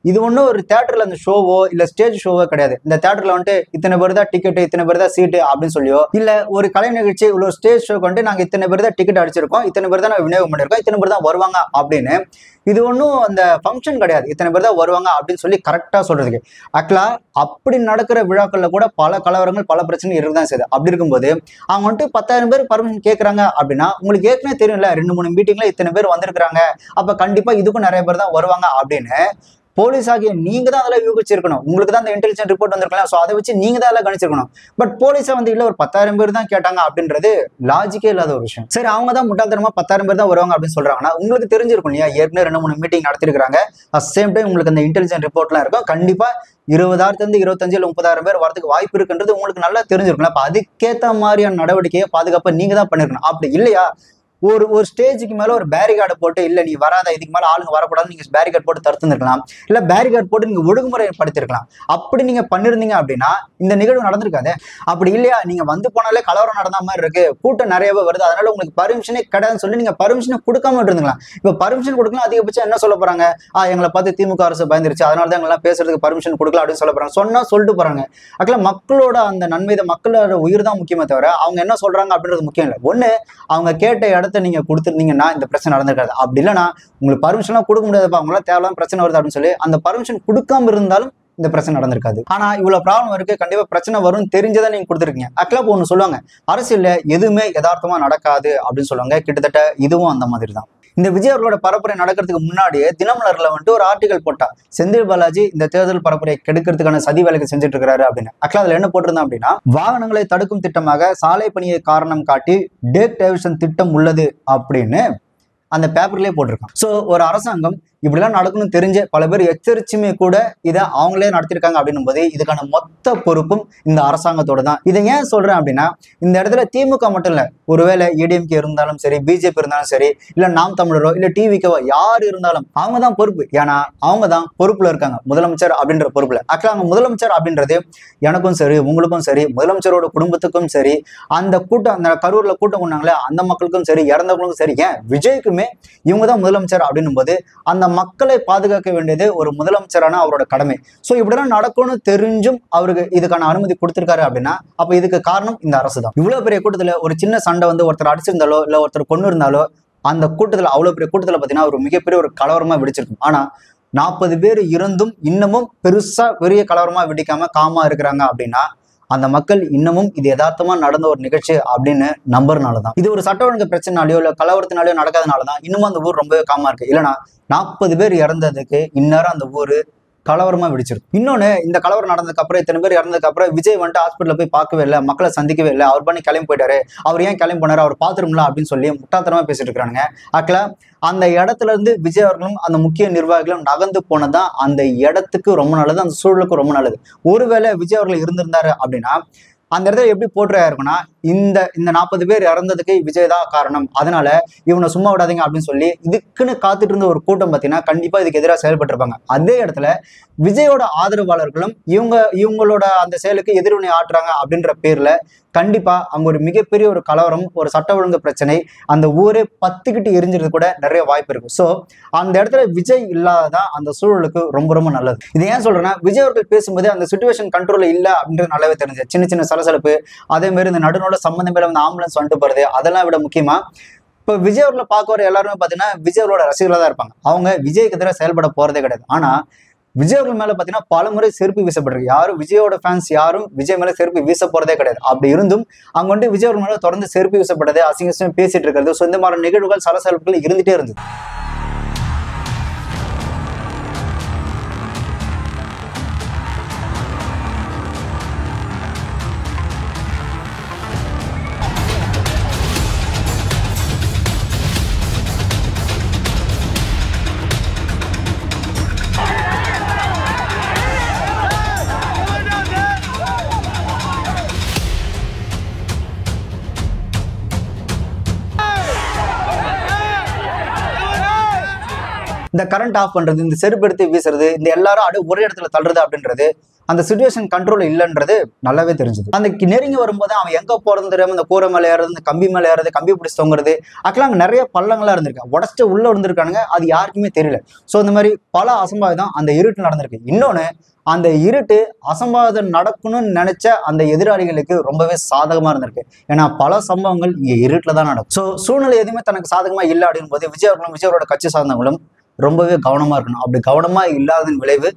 இது ஒன்றும் ஒரு தியேட்டர்ல அந்த ஷோவோ இல்ல ஸ்டேஜ் ஷோவோ கிடையாது. இந்த தியேட்டர்ல இத்தனை பேர் தான் டிக்கெட், இத்தனை பேர் தான் சீட்டு அப்படின்னு சொல்லியோ, இல்ல ஒரு கலை நிகழ்ச்சி உள்ள ஸ்டேஜ் ஷோக்கு நாங்க இத்தனை பேர் தான் டிக்கெட் அடிச்சிருக்கோம், இத்தனை பேர் தான் விநியோகம் பண்ணிருக்கோம், இத்தனை பேர் தான் வருவாங்க அப்படின்னு இது ஒன்றும் அந்த ஃபங்க்ஷன் கிடையாது. இத்தனை பேர் தான் வருவாங்க அப்படின்னு சொல்லி கரெக்டா சொல்றதுக்கு. ஆக்சுவலா அப்படி நடக்கிற விழாக்கள்ல கூட பல கலவரங்கள் பல பிரச்சனை இருக்குதான் செய்யுது. அப்படி இருக்கும்போது அவங்க 10,000 பேர் பர்மிஷன் கேட்கறாங்க அப்படின்னா உங்களுக்கு ஏற்கனவே தெரியும்ல 2-3 மீட்டிங்ல இத்தனை பேர் வந்திருக்காங்க, அப்ப கண்டிப்பா இதுக்கும் நிறைய பேர் தான் வருவாங்க அப்படின்னு போலீஸ் ஆகிய நீங்க தான் அதெல்லாம் யூகிச்சிருக்கணும். உங்களுக்கு தான் அந்த இன்டெலிஜென்ட் ரிப்போர்ட் வந்திருக்கலாம். ஸோ அதை வச்சு நீங்க தான் எல்லாம் கணிச்சிருக்கணும். பட் போலீஸை வந்து இல்ல ஒரு 10,000 பேர் தான் கேட்டாங்க அப்படின்றது லாஜிக்கே இல்லாத ஒரு விஷயம். சரி, அவங்க தான் முட்டாள்தனமா 10,000 பேர் தான் வருவாங்க அப்படின்னு சொல்றாங்கன்னா உங்களுக்கு தெரிஞ்சிருக்கும் இல்லையா? ஏற்கனவே 2-3 மீட்டிங் நடத்திருக்காங்க. அட் சேம் டைம் உங்களுக்கு அந்த இன்டெலிஜென்ட் ரிப்போர்ட்லாம் இருக்கும். கண்டிப்பா 20,000 25 இல்ல 30,000 பேர் வரதுக்கு வாய்ப்பு இருக்குன்றது உங்களுக்கு நல்லா தெரிஞ்சிருக்கும். அப்ப அதுக்கேற்ற மாதிரியான நடவடிக்கையை பாதுகாப்பா நீங்க தான் பண்ணிருக்கணும். அப்படி இல்லையா ஒரு ஸ்டேஜுக்கு மேல ஒரு பேரிகார்டை போட்டு இல்ல நீ வராத, இதுக்கு மேல ஆளுங்க வரக்கூடாது, நீங்க பேரிகார்டு போட்டு தடுத்துருக்கலாம். இல்ல பேரிகார்டு போட்டு நீங்க ஒழுங்குமுறைப்படுத்திருக்கலாம். அப்படி நீங்க பண்ணிருந்தீங்க அப்படின்னா இந்த நிகழ்வு நடந்திருக்காது. அப்படி இல்லையா நீங்க வந்து போனாலே கலவரம் நடந்த மாதிரி இருக்கு, கூட்டம் நிறையவே வருது, அதனால உங்களுக்கு பர்மிஷனே கிடையாதுன்னு சொல்லி நீங்க பர்மிஷனை கொடுக்காம இருந்துக்கலாம். இப்ப பர்மிஷன் கொடுக்கலாம், அதிகபட்சம் என்ன சொல்ல போறாங்க? எங்களை பார்த்து திமுக அரசு பயந்துருச்சு, அதனாலதான் எங்கெல்லாம் பேசுறதுக்கு பர்மிஷன் கொடுக்கல அப்படின்னு சொல்ல போறாங்க. சொன்னா சொல்லிட்டு போறாங்க. அதுல மக்களோட அந்த நன்மை, மக்களோட உயிர் தான் முக்கியமே தவிர அவங்க என்ன சொல்றாங்க அப்படின்றது முக்கியம் இல்லை. ஒண்ணு, அவங்க கேட்ட இடத்த நீங்க கொடுத்துருந்தீங்கன்னா இந்த பிரச்சனை நடந்திருக்காது. அப்படி இல்லைன்னா உங்களுக்கு பர்மிஷன்லாம் கொடுக்க முடியாதுப்பா, அவங்களாம் தேவையில்லாம பிரச்சனை வருது அப்படின்னு சொல்லி அந்த பர்மிஷன் கொடுக்காம இருந்தாலும் இந்த பிரச்சனை நடந்திருக்காது. ஆனா இவ்வளவு ப்ராப்ளம் இருக்கு, கண்டிப்பா பிரச்சனை வரும் தெரிஞ்சதான் நீங்க கொடுத்துருக்கீங்க. அக்லப் ஒண்ணு சொல்லுவாங்க, அரசியல்ல எதுவுமே யதார்த்தமா நடக்காது அப்படின்னு சொல்லுவாங்க. கிட்டத்தட்ட இதுவும் அந்த மாதிரி தான். இந்த விஜய் அவர்களோட பரப்புரை நடக்கிறதுக்கு முன்னாடியே தினமலர்ல வந்துட்டு ஒரு ஆர்டிகல் போட்டா, செந்தில் பாலாஜி இந்த தேர்தல் பரப்புரை கெடுக்கிறதுக்கான சதி வேலைக்கு செஞ்சுட்டு இருக்காரு அப்படின்னு. ஆக்சுவலா அதுல என்ன போட்டிருந்தா அப்படின்னா, வாகனங்களை தடுக்கும் திட்டமாக சாலை பணியை காரணம் காட்டி டேக் டைவர்ஷன் திட்டம் உள்ளது அப்படின்னு அந்த பேப்பர்லயே போட்டிருக்கான். சோ ஒரு அரசாங்கம் இப்படிலாம் நடக்கணும்னு தெரிஞ்ச பல பேர் எச்சரிச்சுமே கூட இதை அவங்களே நடத்திருக்காங்க அப்படின்னும் போது இதுக்கான மொத்த பொறுப்பும் இந்த அரசாங்கத்தோட தான். இதை ஏன் சொல்றேன் அப்படின்னா, இந்த இடத்துல திமுக மட்டும் இல்ல, ஒருவேளை ஏடிஎம்கே இருந்தாலும் சரி, பிஜேபி இருந்தாலும் சரி, இல்ல நாம் தமிழரோ இல்ல டிவிக்கோ யார் இருந்தாலும் அவங்க தான் பொறுப்பு. ஏன்னா அவங்க தான் பொறுப்புல இருக்காங்க, முதலமைச்சர் அப்படின்ற பொறுப்புல. ஆக்சுவலா அவங்க முதலமைச்சர் அப்படின்றது எனக்கும் சரி, உங்களுக்கும் சரி, முதலமைச்சரோட குடும்பத்துக்கும் சரி, அந்த கூட்டம், அந்த கரூர்ல கூட்டம் கொண்டாங்களே அந்த மக்களுக்கும் சரி, இறந்தவங்களுக்கும் சரி, ஏன் விஜய்க்குமே இவங்க தான் முதலமைச்சர் அப்படின்னும் போது அந்த மக்களை பாதுகாக்க வேண்டியது ஒரு முதலமைச்சரான அவரோட கடமை. சோ இப்படிதான் நடக்கும்னு தெரிஞ்சும் அவருக்கு இதுக்கான அனுமதி கொடுத்திருக்காரு அப்படின்னா அப்ப இதுக்கு காரணம் இந்த அரசு தான். இவ்வளவு பெரிய கூட்டத்துல ஒரு சின்ன சண்டை வந்து ஒருத்தர் அடிச்சிருந்தாலோ இல்ல ஒருத்தர் கொண்டு இருந்தாலோ அந்த கூட்டத்துல, அவ்வளவு பெரிய கூட்டத்துல பாத்தீங்கன்னா ஒரு மிகப்பெரிய ஒரு கலவரமா வெடிச்சிருக்கும். ஆனா 40 பேர் இருந்தும் இன்னமும் பெருசா பெரிய கலவரமா வெடிக்காம காமா இருக்கிறாங்க அப்படின்னா அந்த மக்கள் இன்னமும் இது யதார்த்தமா நடந்த ஒரு நிகழ்ச்சி அப்படின்னு நம்புறதுனாலதான். இது ஒரு சட்ட ஒழுங்கு பிரச்சனைனாலயோ இல்ல கலவரத்தினாலயோ நடக்காதனாலதான் இன்னமும் அந்த ஊர் ரொம்ப காமா இருக்கு. இல்லைன்னா 40 பேர் இறந்ததுக்கு இந்நேரம் அந்த ஊரு கலவரமா வெடிச்சிருக்கும். இன்னொன்னு, இந்த கலவரம் நடந்ததுக்கு அப்புறம், இத்தனை பேர் இறந்ததுக்கு அப்புறம் விஜய் வந்துட்டு ஹாஸ்பிட்டல போய் பார்க்கவே இல்லை, மக்களை சந்திக்கவே இல்லை, அவர் பண்ணி கிளம்பி போயிட்டாரு, அவர் ஏன் கிளம்பி போனாரு, அவர் பாத்துருங்களா அப்படின்னு சொல்லி முட்டாத்தனமா பேசிட்டு இருக்கானுங்க. ஆக்சுவலா அந்த இடத்துல இருந்து விஜய் அவர்களும் அந்த முக்கிய நிர்வாகிகளும் நகர்ந்து போனதான் அந்த இடத்துக்கு ரொம்ப நல்லது, அந்த சூழலுக்கு ரொம்ப நல்லது. ஒருவேளை விஜய் அவர்கள் இருந்திருந்தாரு அப்படின்னா அந்த இடத்துல எப்படி போட்டுறா இருக்குன்னா, இந்த 40 பேர் இறந்ததுக்கு விஜய் தான் காரணம், அதனால இவனை சும்மா விடாதீங்க அப்படின்னு சொல்லி இதுக்குன்னு காத்துட்டு இருந்த ஒரு கூட்டம் பார்த்தீங்கன்னா கண்டிப்பா இதுக்கு எதிராக செயல்பட்டிருப்பாங்க. அதே இடத்துல விஜயோட ஆதரவாளர்களும் இவங்களோட அந்த செயலுக்கு எதிர்வினை ஆற்றுறாங்க அப்படின்ற பேர்ல கண்டிப்பா அங்க ஒரு மிகப்பெரிய ஒரு கலவரம், ஒரு சட்ட ஒழுங்கு பிரச்சனை, அந்த ஊரே பத்துக்கிட்டு எரிஞ்சிறது கூட நிறைய வாய்ப்பு இருக்கு. சோ அந்த இடத்துல விஜய் இல்லாததான் அந்த சூழலுக்கு ரொம்ப ரொம்ப நல்லது. இது ஏன் சொல்றேன்னா, விஜய் அவர்கள் பேசும்போது அந்த சிச்சுவேஷன் கண்ட்ரோல் இல்ல அப்படின்றது நல்லாவே தெரிஞ்சு. சின்ன சின்ன சலசலப்பு, அதே மாதிரி இந்த நடுநோட சம்பந்தமே வந்து ஆம்புலன்ஸ் வந்துட்டு போறது, அதெல்லாம் விட முக்கியமா இப்ப விஜய் அவர்களை பார்க்க வர எல்லாருமே பாத்தீங்கன்னா விஜய் அவரோட ரசிகர்களா தான் இருப்பாங்க. அவங்க விஜய்க்கு எதிராக செயல்பட போறதே கிடையாது. ஆனா விஜய் அவர்கள் மேல பாத்தீங்கன்னா பல முறை செருப்பு வீசப்பட்டிருக்கு. யாரும் விஜயோட ஃபேன்ஸ் யாரும் விஜய் மேல செருப்பு வீச போறதே கிடையாது. அப்படி இருந்தும் அவங்க வந்து விஜய் அவர்கள் மேல தொடர்ந்து செருப்பு வீசப்பட்டது, அசிங்கம் பேசிட்டு இருக்கிறது, ஸோ இந்த மாதிரி நிகழ்வுகள் சலசலப்புகள் இருந்துட்டே இருந்தது. இந்த கரண்ட் ஆஃப் பண்றது, இந்த செருப்பு எடுத்து வீசுறது, இந்த எல்லாரும் அப்படியே ஒரே இடத்துல தள்ளுறது அப்படின்றது அந்த சிச்சுவேஷன் கண்ட்ரோல் இல்லைன்றது நல்லாவே தெரிஞ்சது. அந்த நெருங்கி வரும்போது அவன் எங்க போறது தெரியாம இந்த கூரை மேலே ஏறது, இந்த கம்பி மேலே ஏறது, கம்பி பிடிச்சி தொங்குறது, அதுக்கெல்லாம் அங்கே நிறைய பள்ளங்களா இருந்திருக்கு, உடச்சிட்டு உள்ள இருந்திருக்கானுங்க, அது யாருக்குமே தெரியல. ஸோ இந்த மாதிரி பல அசம்பாவிதம் அந்த இருட்டு நடந்திருக்கு. இன்னொன்னு, அந்த இருட்டு அசம்பாவிதம் நடக்கணும்னு நினைச்ச அந்த எதிராளிகளுக்கு ரொம்பவே சாதகமா இருந்திருக்கு. ஏன்னா பல சம்பவங்கள் இங்க இருட்டுல தான் நடக்கும். ஸோ சூழ்நிலை எதுவுமே தனக்கு சாதகமா இல்லை அப்படின் போது விஜய் அவர்களும் விஜயோட கட்சி சார்ந்தவங்களும் ரொம்பவே கவனமா இருக்கணும். அப்படி கவனமா இல்லாததன் விளைவு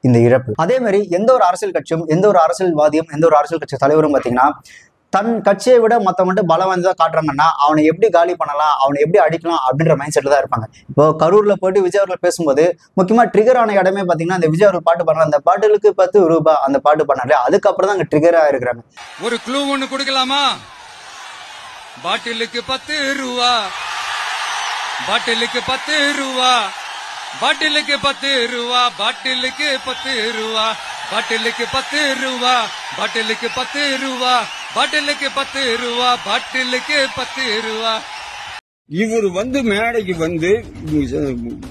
இந்த இழப்பு. அதே மாதிரி எந்த ஒரு அரசியல் கட்சியும், எந்த ஒரு அரசியல்வாதியும், எந்த ஒரு அரசியல் கட்சி தலைவரும் பார்த்தீங்கன்னா தன் கட்சியை விட மற்றவங்க பலம் வாய்ந்ததா காட்டுறாங்கன்னா அவனை எப்படி காலி பண்ணலாம், அவனை எப்படி அடிக்கலாம் அப்படின்ற மைண்ட் செட்ல தான் இருப்பாங்க. இப்போ கரூர்ல போயிட்டு விஜய் அவர்கள் பேசும்போது முக்கியமா ட்ரிகர் ஆன இடமே பாத்தீங்கன்னா அந்த விஜய் அவர்கள் பாட்டு பண்ணலாம், அந்த பாட்டுகளுக்கு 10 ரூபாய் அந்த பாட்டு பண்ணாலே அதுக்கப்புறம் தான் அங்க ட்ரிகர் ஆயிருக்கிறாங்க. ஒரு க்ளூ ஒண்ணு கொடுக்கலாமா? பாட்டிலுக்கு 10 ரூபா, பாட்டிலுக்கு 10 ரூபா, பாட்டிலுக்கு 10 ரூபா, பாட்டிலுக்கு 10 ரூபா, பாட்டிலுக்கு 10 ரூபா, பாட்டிலுக்கு 10 ரூபா, பாட்டிலுக்கு 10 ரூபா, பாட்டிலுக்கு 10 ரூபா. இவர் மேடைக்கு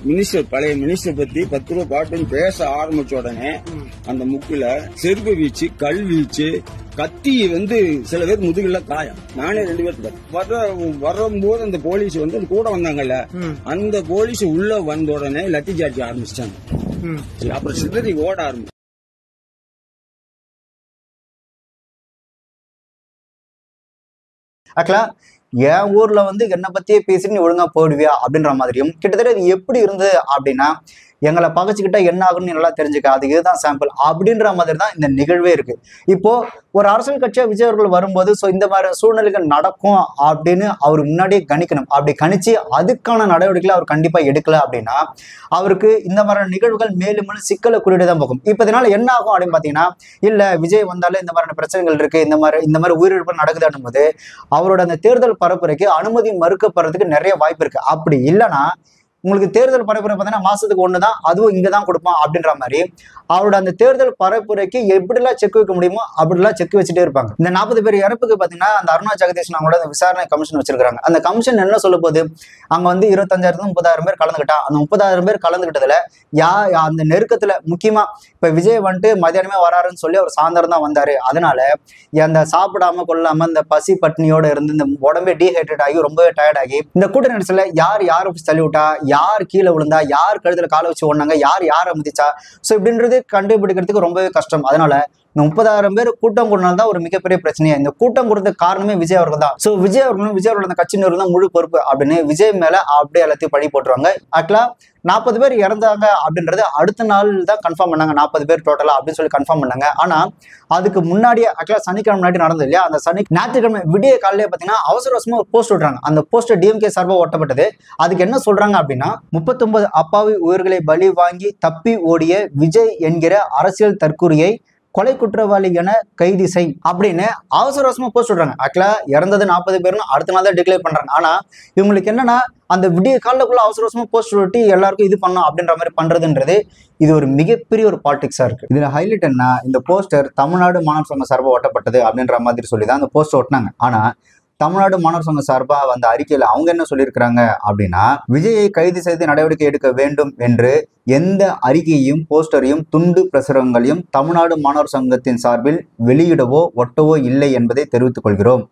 மினிஸ்டர் பழைய மினிஸ்டர் பத்தி 10 ரூபா பாட்டுன்னு பேச ஆரம்பிச்ச உடனே அந்த முக்குல செருப்பு வீச்சு, கல் வீச்சு, கத்தி சில பேர் முதுகுல காயம். நானே 2 பேர் வரும்போது அந்த போலீஸ் கூட வந்தாங்கல்ல, அந்த போலீஸ் உள்ள வந்த உடனே லத்தி சார்ஜ் ஆரம்பிச்சிட்டாங்க. அப்புறம் சிதறி ஓட ஆரம்பிச்சு. ஆக்சுவலா என் ஊர்ல என்னை பத்தியே பேசிட்டு நீ ஒழுங்கா போயிடுவியா அப்படின்ற மாதிரியும், கிட்டத்தட்ட இது எப்படி இருந்தது அப்படின்னா எங்களை பகச்சுக்கிட்டா என்ன ஆகும்னு நல்லா தெரிஞ்சுக்க, அது இதுதான் சாம்பிள் அப்படின்ற மாதிரி தான் இந்த நிகழ்வே இருக்கு. இப்போ ஒரு அரசியல் கட்சியா விஜய் அவர்கள் வரும்போது இந்த மாதிரி சூழ்நிலைகள் நடக்கும் அப்படின்னு அவர் முன்னாடியே கணிக்கணும். அப்படி கணிச்சு அதுக்கான நடவடிக்கைகளை அவர் கண்டிப்பா எடுக்கல அப்படின்னா அவருக்கு இந்த மாதிரியான நிகழ்வுகள் மேலும் மேலும் சிக்கலை குறிப்பிட்டு தான் போகும். இப்ப இதனால என்ன ஆகும் அப்படின்னு பாத்தீங்கன்னா, இல்ல விஜய் வந்தாலே இந்த மாதிரியான பிரச்சனைகள் இருக்கு, இந்த மாதிரி உயிரிழப்பு நடக்குதுன்னும் போது அவரோட அந்த தேர்தல் பரப்புரைக்கு அனுமதி மறுக்கப்படுறதுக்கு நிறைய வாய்ப்பு இருக்கு. அப்படி இல்லைன்னா உங்களுக்கு தேர்தல் பரப்புரை பார்த்தீங்கன்னா மாசத்துக்கு 1 தான், அதுவும் இங்கதான் கொடுப்பான் அப்படின்ற மாதிரி அவரோட அந்த தேர்தல் பரப்புரைக்கு எப்படிலாம் செக் வைக்க முடியுமோ அப்படிலாம் செக் வச்சுட்டே இருப்பாங்க. இந்த 40 பேர் இறப்புக்கு பாத்தீங்கன்னா அந்த அருணா ஜெகதீஷன் அவங்களோட அந்த விசாரணை கமிஷன் வச்சிருக்காங்க. அந்த கமிஷன் என்ன சொல்ல போகுது, அங்க 25,000 30,000 பேர் கலந்துக்கிட்டா அந்த 30,000 பேர் கலந்துக்கிட்டதுல அந்த நெருக்கத்துல முக்கியமா இப்ப விஜய் மதியானமே வராருன்னு சொல்லி அவர் சாயந்தரம் தான் வந்தாரு. அதனால அந்த சாப்பிடாம கொள்ளாம இந்த பசி பட்னியோட இருந்து இந்த உடம்பே டீஹைட்ரேட் ஆகி ரொம்பவே டயர்ட் ஆகி இந்த கூட்ட நெரிசல யார் தள்ளி விட்டா, யார் கீழே விழுந்தா, யார் கழுத்துல காலை வச்சு ஓடினாங்க, யாரை முதிச்சா, சோ இப்படின்றது கண்டுபிடிக்கிறதுக்கு ரொம்பவே கஷ்டம். அதனால இந்த 30,000 பேர் கூட்டம் கூடனால தான் ஒரு மிகப்பெரிய பிரச்சனையா. இந்த கூட்டம் கூடுறதுக்கு காரணமே விஜய் அவர்கள் தான். சோ விஜய் அவர்கள் அந்த கட்சியினர் தான் முழு பொறுப்பு அப்படின்னு விஜய் மேல அப்படியே எல்லாத்தையும் பழி போட்டுருவாங்க. ஆக்சுவலா 40 பேர் இறந்தாங்க அப்படின்றது அடுத்த நாள் தான் கன்ஃபார்ம் பண்ணாங்க. 40 பேர் டோட்டலா அப்படின்னு சொல்லி கன்ஃபார்ம் பண்ணாங்க. ஆனா அதுக்கு முன்னாடியே ஆக்சுவலா சனிக்கிழமை முன்னாடி நடந்தது இல்லையா, அந்த ஞாயிற்றுக்கிழமை விடிய காலையிலே பாத்தீங்கன்னா அவசரமா ஒரு போஸ்ட் விடுறாங்க. அந்த போஸ்ட் டிஎம்கே சார்பா ஒட்டப்பட்டது. அதுக்கு என்ன சொல்றாங்க அப்படின்னா, 39 அப்பாவி உயிர்களை பலி வாங்கி தப்பி ஓடிய விஜய் என்கிற அரசியல் தற்கூரியை கொலை குற்றவாளி என கைது செய் அப்படின்னு அவசரமா போஸ்ட் விடுறாங்க. ஆக்சுவலா இறந்தது 40 பேர்னு அடுத்த நாள் தான் டிக்ளேர் பண்றாங்க. ஆனா இவங்களுக்கு என்னன்னா அந்த விடிய காலக்குள்ள அவசரமா போஸ்ட் விட்டு எல்லாருக்கும் இது பண்ணணும் அப்படின்ற மாதிரி பண்றதுன்றது இது ஒரு மிகப்பெரிய ஒரு பாலிடிக்ஸா இருக்கு. இதுல ஹைலைட் என்ன, இந்த போஸ்டர் தமிழ்நாடு மாணவர் சங்க சார்பா ஒட்டப்பட்டது அப்படின்ற மாதிரி சொல்லிதான் அந்த போஸ்டர் ஒட்டினாங்க. ஆனா தமிழ்நாடு மாணவர் சங்க சார்பா வந்த அறிக்கையில அவங்க என்ன சொல்லியிருக்கிறாங்க அப்படின்னா, விஜயை கைது செய்து நடவடிக்கை எடுக்க வேண்டும் என்று எந்த அறிக்கையையும் போஸ்டரையும் துண்டு பிரசுரங்களையும் தமிழ்நாடு மாணவர் சங்கத்தின் சார்பில் வெளியிடவோ ஒட்டவோ இல்லை என்பதை தெரிவித்துக் கொள்கிறோம்.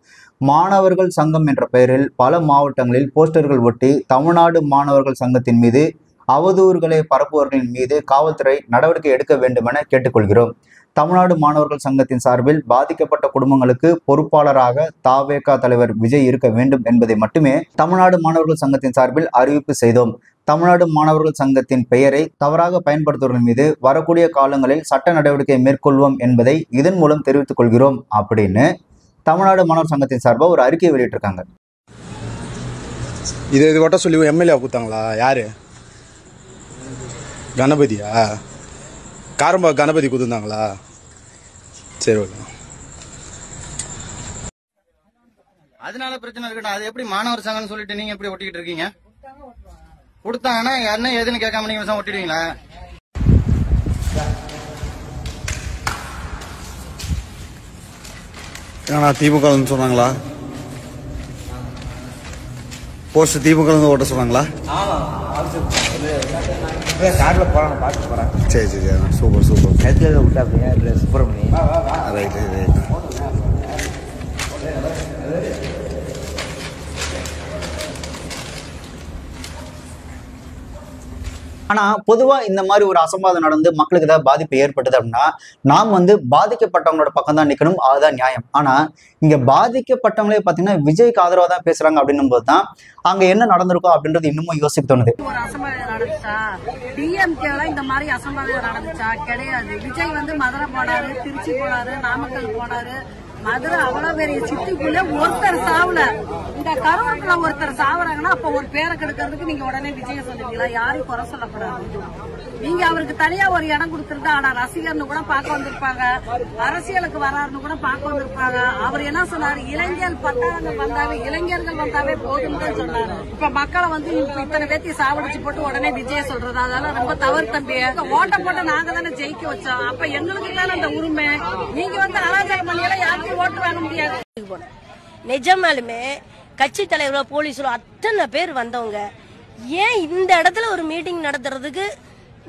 மாணவர்கள் சங்கம் என்ற பெயரில் பல மாவட்டங்களில் போஸ்டர்கள் ஒட்டி தமிழ்நாடு மாணவர்கள் சங்கத்தின் மீது அவதூறுகளை பரப்புவர்களின் மீது காவல்துறை நடவடிக்கை எடுக்க வேண்டும் என கேட்டுக்கொள்கிறோம். தமிழ்நாடு மாணவர்கள் சங்கத்தின் சார்பில் பாதிக்கப்பட்ட குடும்பங்களுக்கு பொறுப்பாளராக தாவேகா தலைவர் விஜய் இருக்க வேண்டும் என்பதை மட்டுமே தமிழ்நாடு மாணவர்கள் சங்கத்தின் சார்பில் அறிவிப்பு செய்தோம். தமிழ்நாடு மாணவர்கள் சங்கத்தின் பெயரை தவறாக பயன்படுத்துவதன் மீது வரக்கூடிய காலங்களில் சட்ட நடவடிக்கை மேற்கொள்வோம் என்பதை இதன் மூலம் தெரிவித்துக் கொள்கிறோம் அப்படின்னு தமிழ்நாடு மாணவர் சங்கத்தின் சார்பாக ஒரு அறிக்கை வெளியிட்டிருக்காங்க. இது ஒட்ட சொல்லி எம்எல்ஏ கொடுத்தாங்களா? யாரு? கணபதியா? காரம்பா கணபதி கொடுத்துருந்தாங்களா? சரி ஓகே. அதனால பிரச்சனை இருக்கட்டும். அது எப்படி மாணவர் சங்கம்னு சொல்லிட்டு நீங்க எப்படி ஒட்டிக்கிட்டு இருக்கீங்க? கொடுத்தாங்கன்னா என்ன ஏதுன்னு கேட்காம நீங்க ஒட்டிடுவீங்களா? ஏன்னா திமுக சொன்னாங்களா? போஸ்ட் திமுக ஓட்ட சொன்னாங்களா? கார்ல போறாங்க, பார்த்து போறேன். சரி சரி, சூப்பர் சூப்பர். நேரத்தில் விட்டா அப்படியே சுப்பிரமணி. Right right. ஆனா பொதுவா இந்த மாதிரி ஒரு அசம்பாதம் நடந்து மக்களுக்கு ஏதாவது பாதிப்பு ஏற்பட்டது அப்படின்னா நாம் பாதிக்கப்பட்டவங்களோட பக்கம் தான் நிக்கணும், அதுதான் நியாயம். ஆனா இங்க பாதிக்கப்பட்டவங்களே பாத்தீங்கன்னா விஜய்க்கு ஆதரவா தான் பேசுறாங்க அப்படின்னும் போதுதான் அங்க என்ன நடந்திருக்கோ அப்படின்றது இன்னமும் யோசிக்க தோணுது. ஒரு அசம்பாவிதம் நடந்துச்சா? டிஎம்கேல இந்த மாதிரி அசம்பாவிதம் நடந்துச்சா? கிடையாது. விஜய் மதுரை போனாரு, திருச்சி போனாரு, நாமக்கல் போனாரு, மதுரை அவ்வளவு பெரிய சிட்டிக்குள்ள ஒருத்தர் சாவல. இந்த கரூருக்குள்ள ஒருத்தர் சாவறாங்கன்னா அப்ப ஒரு பேரை கெடுக்கிறதுக்கு நீங்க உடனே விஜய சொல்லுவீங்களா? யாரையும் குறை சொல்லக்கூடாது. நீங்க அவருக்கு தனியா ஒரு இடம் கொடுத்திருந்தா ஆனா ரசிகர்னு கூட பார்க்க வந்திருப்பாங்க, அரசியலுக்கு வராருன்னு கூட பார்க்க வந்திருப்பாங்க. அவர் என்ன சொன்னாரு? இளைஞர்கள் வந்தாவே போதும்னு சொன்னாரு. இப்ப மக்களை வந்து இத்தனை பேர்த்தி சாவடிச்சு போட்டு உடனே விஜய சொல்றது அதெல்லாம் ரொம்ப தவறு தம்பி. ஓட்ட போட்ட நாங்க தானே ஜெயிக்க வச்சோம். அப்ப எங்களுக்கு தானே அந்த உரிமை. நீங்க வந்து அராஜகம் பண்ணியெல்லாம் யாருக்கும் ஓட்டு வாங்க முடியாது. நிஜமாலுமே கட்சி தலைவரோ போலீஸோ அத்தனை பேர் வந்தவங்க ஏன் இந்த இடத்துல ஒரு மீட்டிங்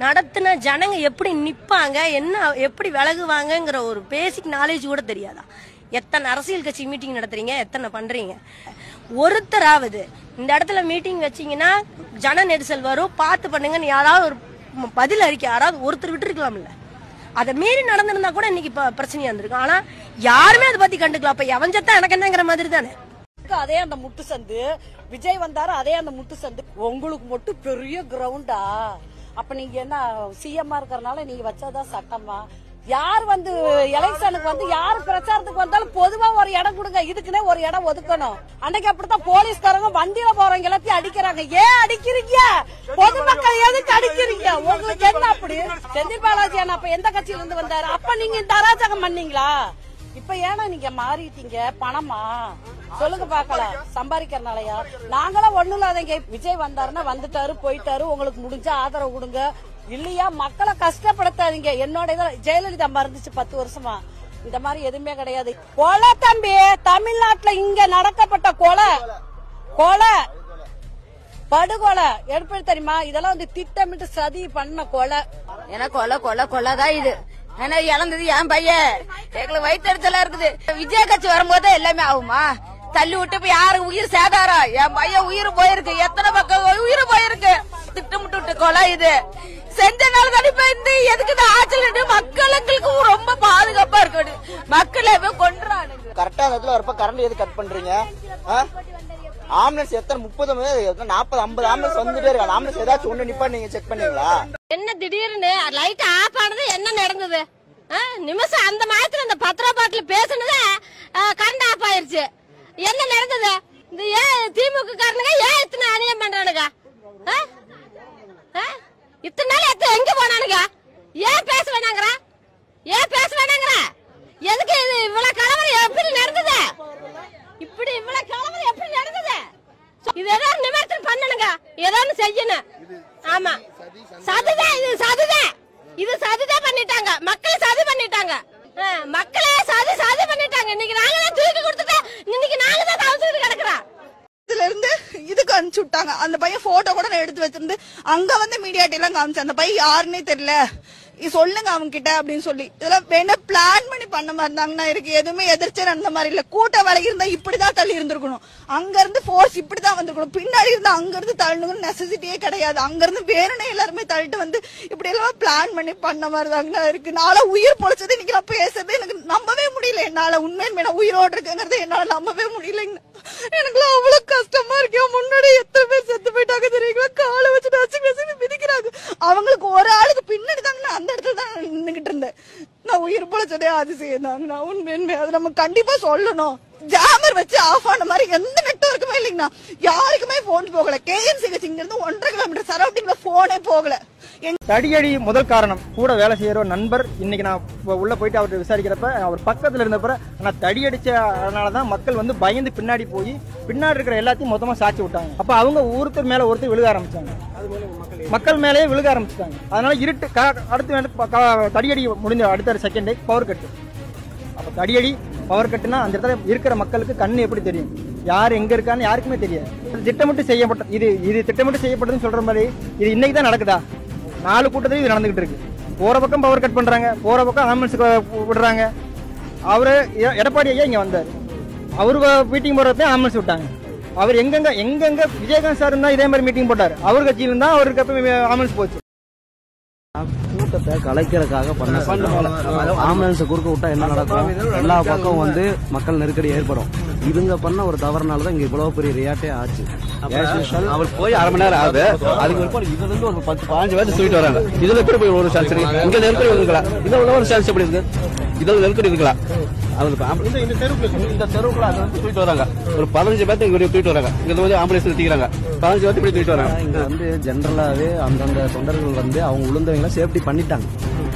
நடத்தின ஜனங்க எப்படி நிப்பாங்க, என்ன எப்படி விலகுவாங்கங்கிற ஒரு பேசிக் நாலேஜ் கூட தெரியாதா? எத்தனை அரசியல் கட்சி மீட்டிங் நடத்துறீங்க, எத்தனை பண்றீங்க? ஒருத்தராவது இந்த இடத்துல மீட்டிங் வச்சீங்கன்னா ஜன நெரிசல் வரும், பார்த்து பண்ணுங்கன்னு யாராவது ஒரு பதில் அறிக்கை யாராவது ஒருத்தர் விட்டு இருக்கலாம்ல? அதை மீறி நடந்திருந்தா கூட இன்னைக்கு பிரச்சனையா இருந்திருக்கும். ஆனா யாருமே அதை பத்தி கண்டுக்கலாம். அப்ப எவஞ்சத்தான் எனக்கு என்னங்கிற மாதிரி தானே. அதே அந்த முட்டு சந்து விஜய் வந்தாரு, அதே அந்த முட்டு சந்து உங்களுக்கு மட்டும் பெரிய கிரவுண்டா? அப்ப நீங்க என்ன சிஎம்மா இருக்கறனால நீங்க வச்சாதான் சட்டமா? யார் வந்து எலெக்ஷனுக்கு வந்து யார் பிரச்சாரத்துக்கு வந்தாலும் பொதுவா ஒரு இடம் கொடுங்க, இதுக்குன்னே ஒரு இடம் ஒதுக்கணும். அன்னைக்கு அப்படித்தான் போலீஸ்காரங்க வண்டியில போறவங்க எல்லாத்தையும் அடிக்கிறாங்க. ஏன் அடிக்கிறீங்க? பொதுமக்கள் எதுக்கு அடிக்கிறீங்க? உங்களுக்கு என்ன அப்படி? செந்தில் பாலாஜி அப்ப எந்த கட்சியில இருந்து வந்தாரு? அப்ப நீங்க இந்த அராஜகம் பண்ணீங்களா? இப்ப ஏன்னா நீங்க மாறிட்டீங்க? பணமா சொல்லுங்க பாக்கலாம், சம்பாதிக்கிறனாலயா? நாங்களாம் ஒண்ணும் இல்லாதீங்க. விஜய் வந்தாருன்னா வந்துட்டாரு போயிட்டாரு, உங்களுக்கு முடிஞ்ச ஆதரவு கொடுங்க, இல்லையா மக்களை கஷ்டப்படுத்தாதீங்க. என்னோட ஜெயலலிதா மறந்துச்சு 10 வருஷமா, இந்த மாதிரி எதுவுமே கிடையாது. கொலை தம்பி, தமிழ்நாட்டுல இங்க நடக்கப்பட்ட கொலை படுகொலை எப்படி தெரியுமா? இதெல்லாம் வந்து திட்டமிட்டு சதி பண்ண கொலை. ஏன்னா கொலைதான் இது. ஏன்னா இழந்தது என் பையன், எங்களுக்கு வயிற்றுச்சலா இருக்குது. விஜய் கட்சி வரும்போது எல்லாமே ஆகுமா? தள்ளி விட்டு போய் யாரு உயிர் சேதாரம்? என் பையன் உயிர் போயிருக்கு, எத்தனை பக்கம் உயிர் போயிருக்கு. திட்டமிட்டு கொலை இது. செஞ்ச நாள் கண்டிப்பா இந்த எதுக்கு ஆட்சியில் மக்களுக்கு ரொம்ப பாதுகாப்பா இருக்கு. மக்களை கொன்றானுங்க. கரெக்டா இடத்துல வரப்ப கரண்ட் எது கட் பண்றீங்க? ஆம்புலன்ஸ் எத்தனை 30 40 50 ஆம்புலன்ஸ் வந்துட்டே இருக்கு. ஆம்புலன்ஸ் ஏதாச்சும் ஒண்ணு நிப்பா நீங்க செக் பண்ணீங்களா? என்ன திடீர்னு லைட் ஆஃப் ஆனது என்ன நடந்தது? நிமிஷம் அந்த மாதிரி அந்த 10 ரூபா பாட்டில் பேசுனது கரண்ட் ஆஃப் ஆயிருச்சு. என்ன நடந்தது? இந்த திமுக காரனுங்க ஏன் இத்தனை அநியாயம் பண்றானுங்க? இத்தனை நாள் எங்க போனானுங்க? ஏன் பேச வேணாங்கிற? எதுக்கு இது இவ்வளவு கலவரம் எப்படி நடந்தது? இப்படி இவ்வளவு கலவரம் எப்படி நடந்தது? இது ஏதாவது நிவர்த்தனம் பண்ணணுங்க, ஏதாவது செய்யணும். ஆமா, சதிதான் இது சதிதான் பண்ணிட்டாங்க. மக்களை சதி பண்ணிட்டாங்க. மக்களே சதி பண்ணிட்டாங்க. இன்னைக்கு நாங்க தான் தூக்கி கொடுத்துட்டு இன்னைக்கு நாங்க தான் தவிர்த்து கிடக்குறோம். இதுல இருந்து இதுக்கு அனுப்பிச்சு விட்டாங்க. அந்த பையன் போட்டோ கூட நான் எடுத்து வச்சிருந்து அங்க வந்து மீடியாட்ட எல்லாம் காமிச்சேன். அந்த பையன் யாருன்னே தெரியல, சொல்லுங்க அவங்க கிட்ட அப்படின்னு சொல்லி. இதெல்லாம் வேணா பிளான் பண்ணி பண்ண மாதிரி இருந்தாங்கன்னா இருக்கு. எதுவுமே எதிர்த்து அந்த மாதிரி இல்ல. கூட்ட வேலை இருந்தா இப்படிதான் தள்ளி இருந்திருக்கணும். அங்க இருந்து போர்ஸ் இப்படிதான் வந்திருக்கணும். பின்னாடி இருந்தா அங்க இருந்து தள்ளணும்னு நெசசிட்டியே கிடையாது. அங்க இருந்து வேணும்னே எல்லாருமே தள்ளிட்டு வந்து இப்படி எல்லாம் பிளான் பண்ணி பண்ண மாதிரி தாங்கன்னா இருக்கு. நாள உயிர் பொழைச்சது இன்னைக்கு நான் பேசுறது எனக்கு நம்பவே முடியல. என்னால உண்மையில உயிரோடு இருக்குங்கிறது என்னால நம்பவே முடியலைங்க. எனக்கு அவ்வளவு கஷ்டமா இருக்கு. முன்னாடி எத்தனை பேர் செத்து போயிட்டாங்க தெரியுங்களா? காலை வச்சு நச்சு மிதிக்கிறாங்க. அவங்களுக்கு ஒரு ஆளுக்கு பின்னாடி தாங்க நான் அந்த இடத்துல தான் நின்னுகிட்டு இருந்தேன். நான் உயிர் பொழைச்சதே அதிசயம் தாங்க. நான் உண்மையுமே அது நம்ம கண்டிப்பா சொல்லணும். ஜாமர் வச்சு ஆஃப் ஆன மாதிரி எந்த நெட்வொர்க்குமே இல்லைங்கண்ணா. யாருக்குமே போன் போகல. கேஎம்சி இங்க இருந்து 1.5 கிலோமீட்டர் சரௌண்டிங்ல போனே போகல. தடியடி முதல் காரணம். கூட வேலை செய்யற ஒரு நண்பர் இன்னைக்கு நான் உள்ள போயிட்டு அவர்கிட்ட விசாரிக்கிறப்ப அவர் பக்கத்துல இருந்தப்ப நான் தடி அடிச்சதுனாலதான் மக்கள் வந்து பயந்து பின்னாடி போய் பின்னாடி இருக்கிற எல்லாத்தையும் மொத்தமா சாட்சி விட்டாங்க. அப்ப அவங்க ஒருத்தர் மேல ஒருத்தர் விழுக ஆரம்பிச்சாங்க. மக்கள் மேலேயே விழுக ஆரம்பிச்சிட்டாங்க. அதனால இருட்டு அடுத்து தடியடி முடிஞ்ச அடுத்த செகண்ட் பவர் கட்டு. அப்ப தடியடி பவர் கட்டுனா அந்த இடத்துல இருக்கிற மக்களுக்கு கண்ணு எப்படி தெரியும்? யார் எங்க இருக்கான்னு யாருக்குமே தெரியாது. திட்டமிட்டு செய்யப்பட்ட இது திட்டமிட்டு செய்யப்பட்டதுன்னு சொல்ற மாதிரி இது இன்னைக்கு தான் நடக்குதா? 4 கூட்டத்தையும் இது நடந்துகிட்டு இருக்கு. போற பக்கம் பவர் கட் பண்றாங்க, போற பக்கம் ஆம்புலன்ஸ் விடுறாங்க. அவரு எடப்பாடி ஐயா இங்க வந்தாரு, அவரு மீட்டிங் போறப்ப ஆம்புலன்ஸ் விட்டாங்க. அவர் எங்கெங்க விஜயகாந்த் சார் இருந்தா இதே மாதிரி மீட்டிங் போட்டாரு. அவர் கட்சியில இருந்தா அவருக்கு ஆம்புலன்ஸ் போச்சு. கூட்டத்தை கலைக்கிறதுக்காக பண்ண ஆம்புலன்ஸ் குறுக்க விட்டா என்ன நடக்கும்? எல்லா பக்கம் வந்து மக்கள் நெருக்கடி ஏற்படும். இவங்க பண்ண ஒரு தவறுனாலதான் இங்க இவ்வளவு பெரிய ரியாக்டே ஆச்சு. அவர் போய் 1/2 மணி நேரம் ஆகுது. அதுக்கு ஒரு இதுல இருந்து ஒரு 10-15 பேர் தூக்கிட்டு வராங்க. இதுல எப்படி போய் ஒரு சான்ஸ் இங்க நெருக்கடி வந்துருக்கலாம். இதுல உள்ள ஒரு சான்ஸ் எப்படி இருக்கு? இதில் நெருக்கடி இருக்கலாம். இந்த தெருவுக்குள்ள அதை வந்து தூக்கிட்டு வராங்க. ஒரு 15 பேர்த்து இங்க தூக்கிட்டு வராங்க. இங்க வந்து ஆம்புலன்ஸ் நிறுத்திக்கிறாங்க. 15 பேர்த்து இப்படி தூக்கிட்டு வராங்க. இங்க வந்து ஜென்ரலாவே அந்தந்த தொண்டர்கள் வந்து அவங்க விழுந்தவங்களை சேஃப்டி பண்ணிட்டாங்க.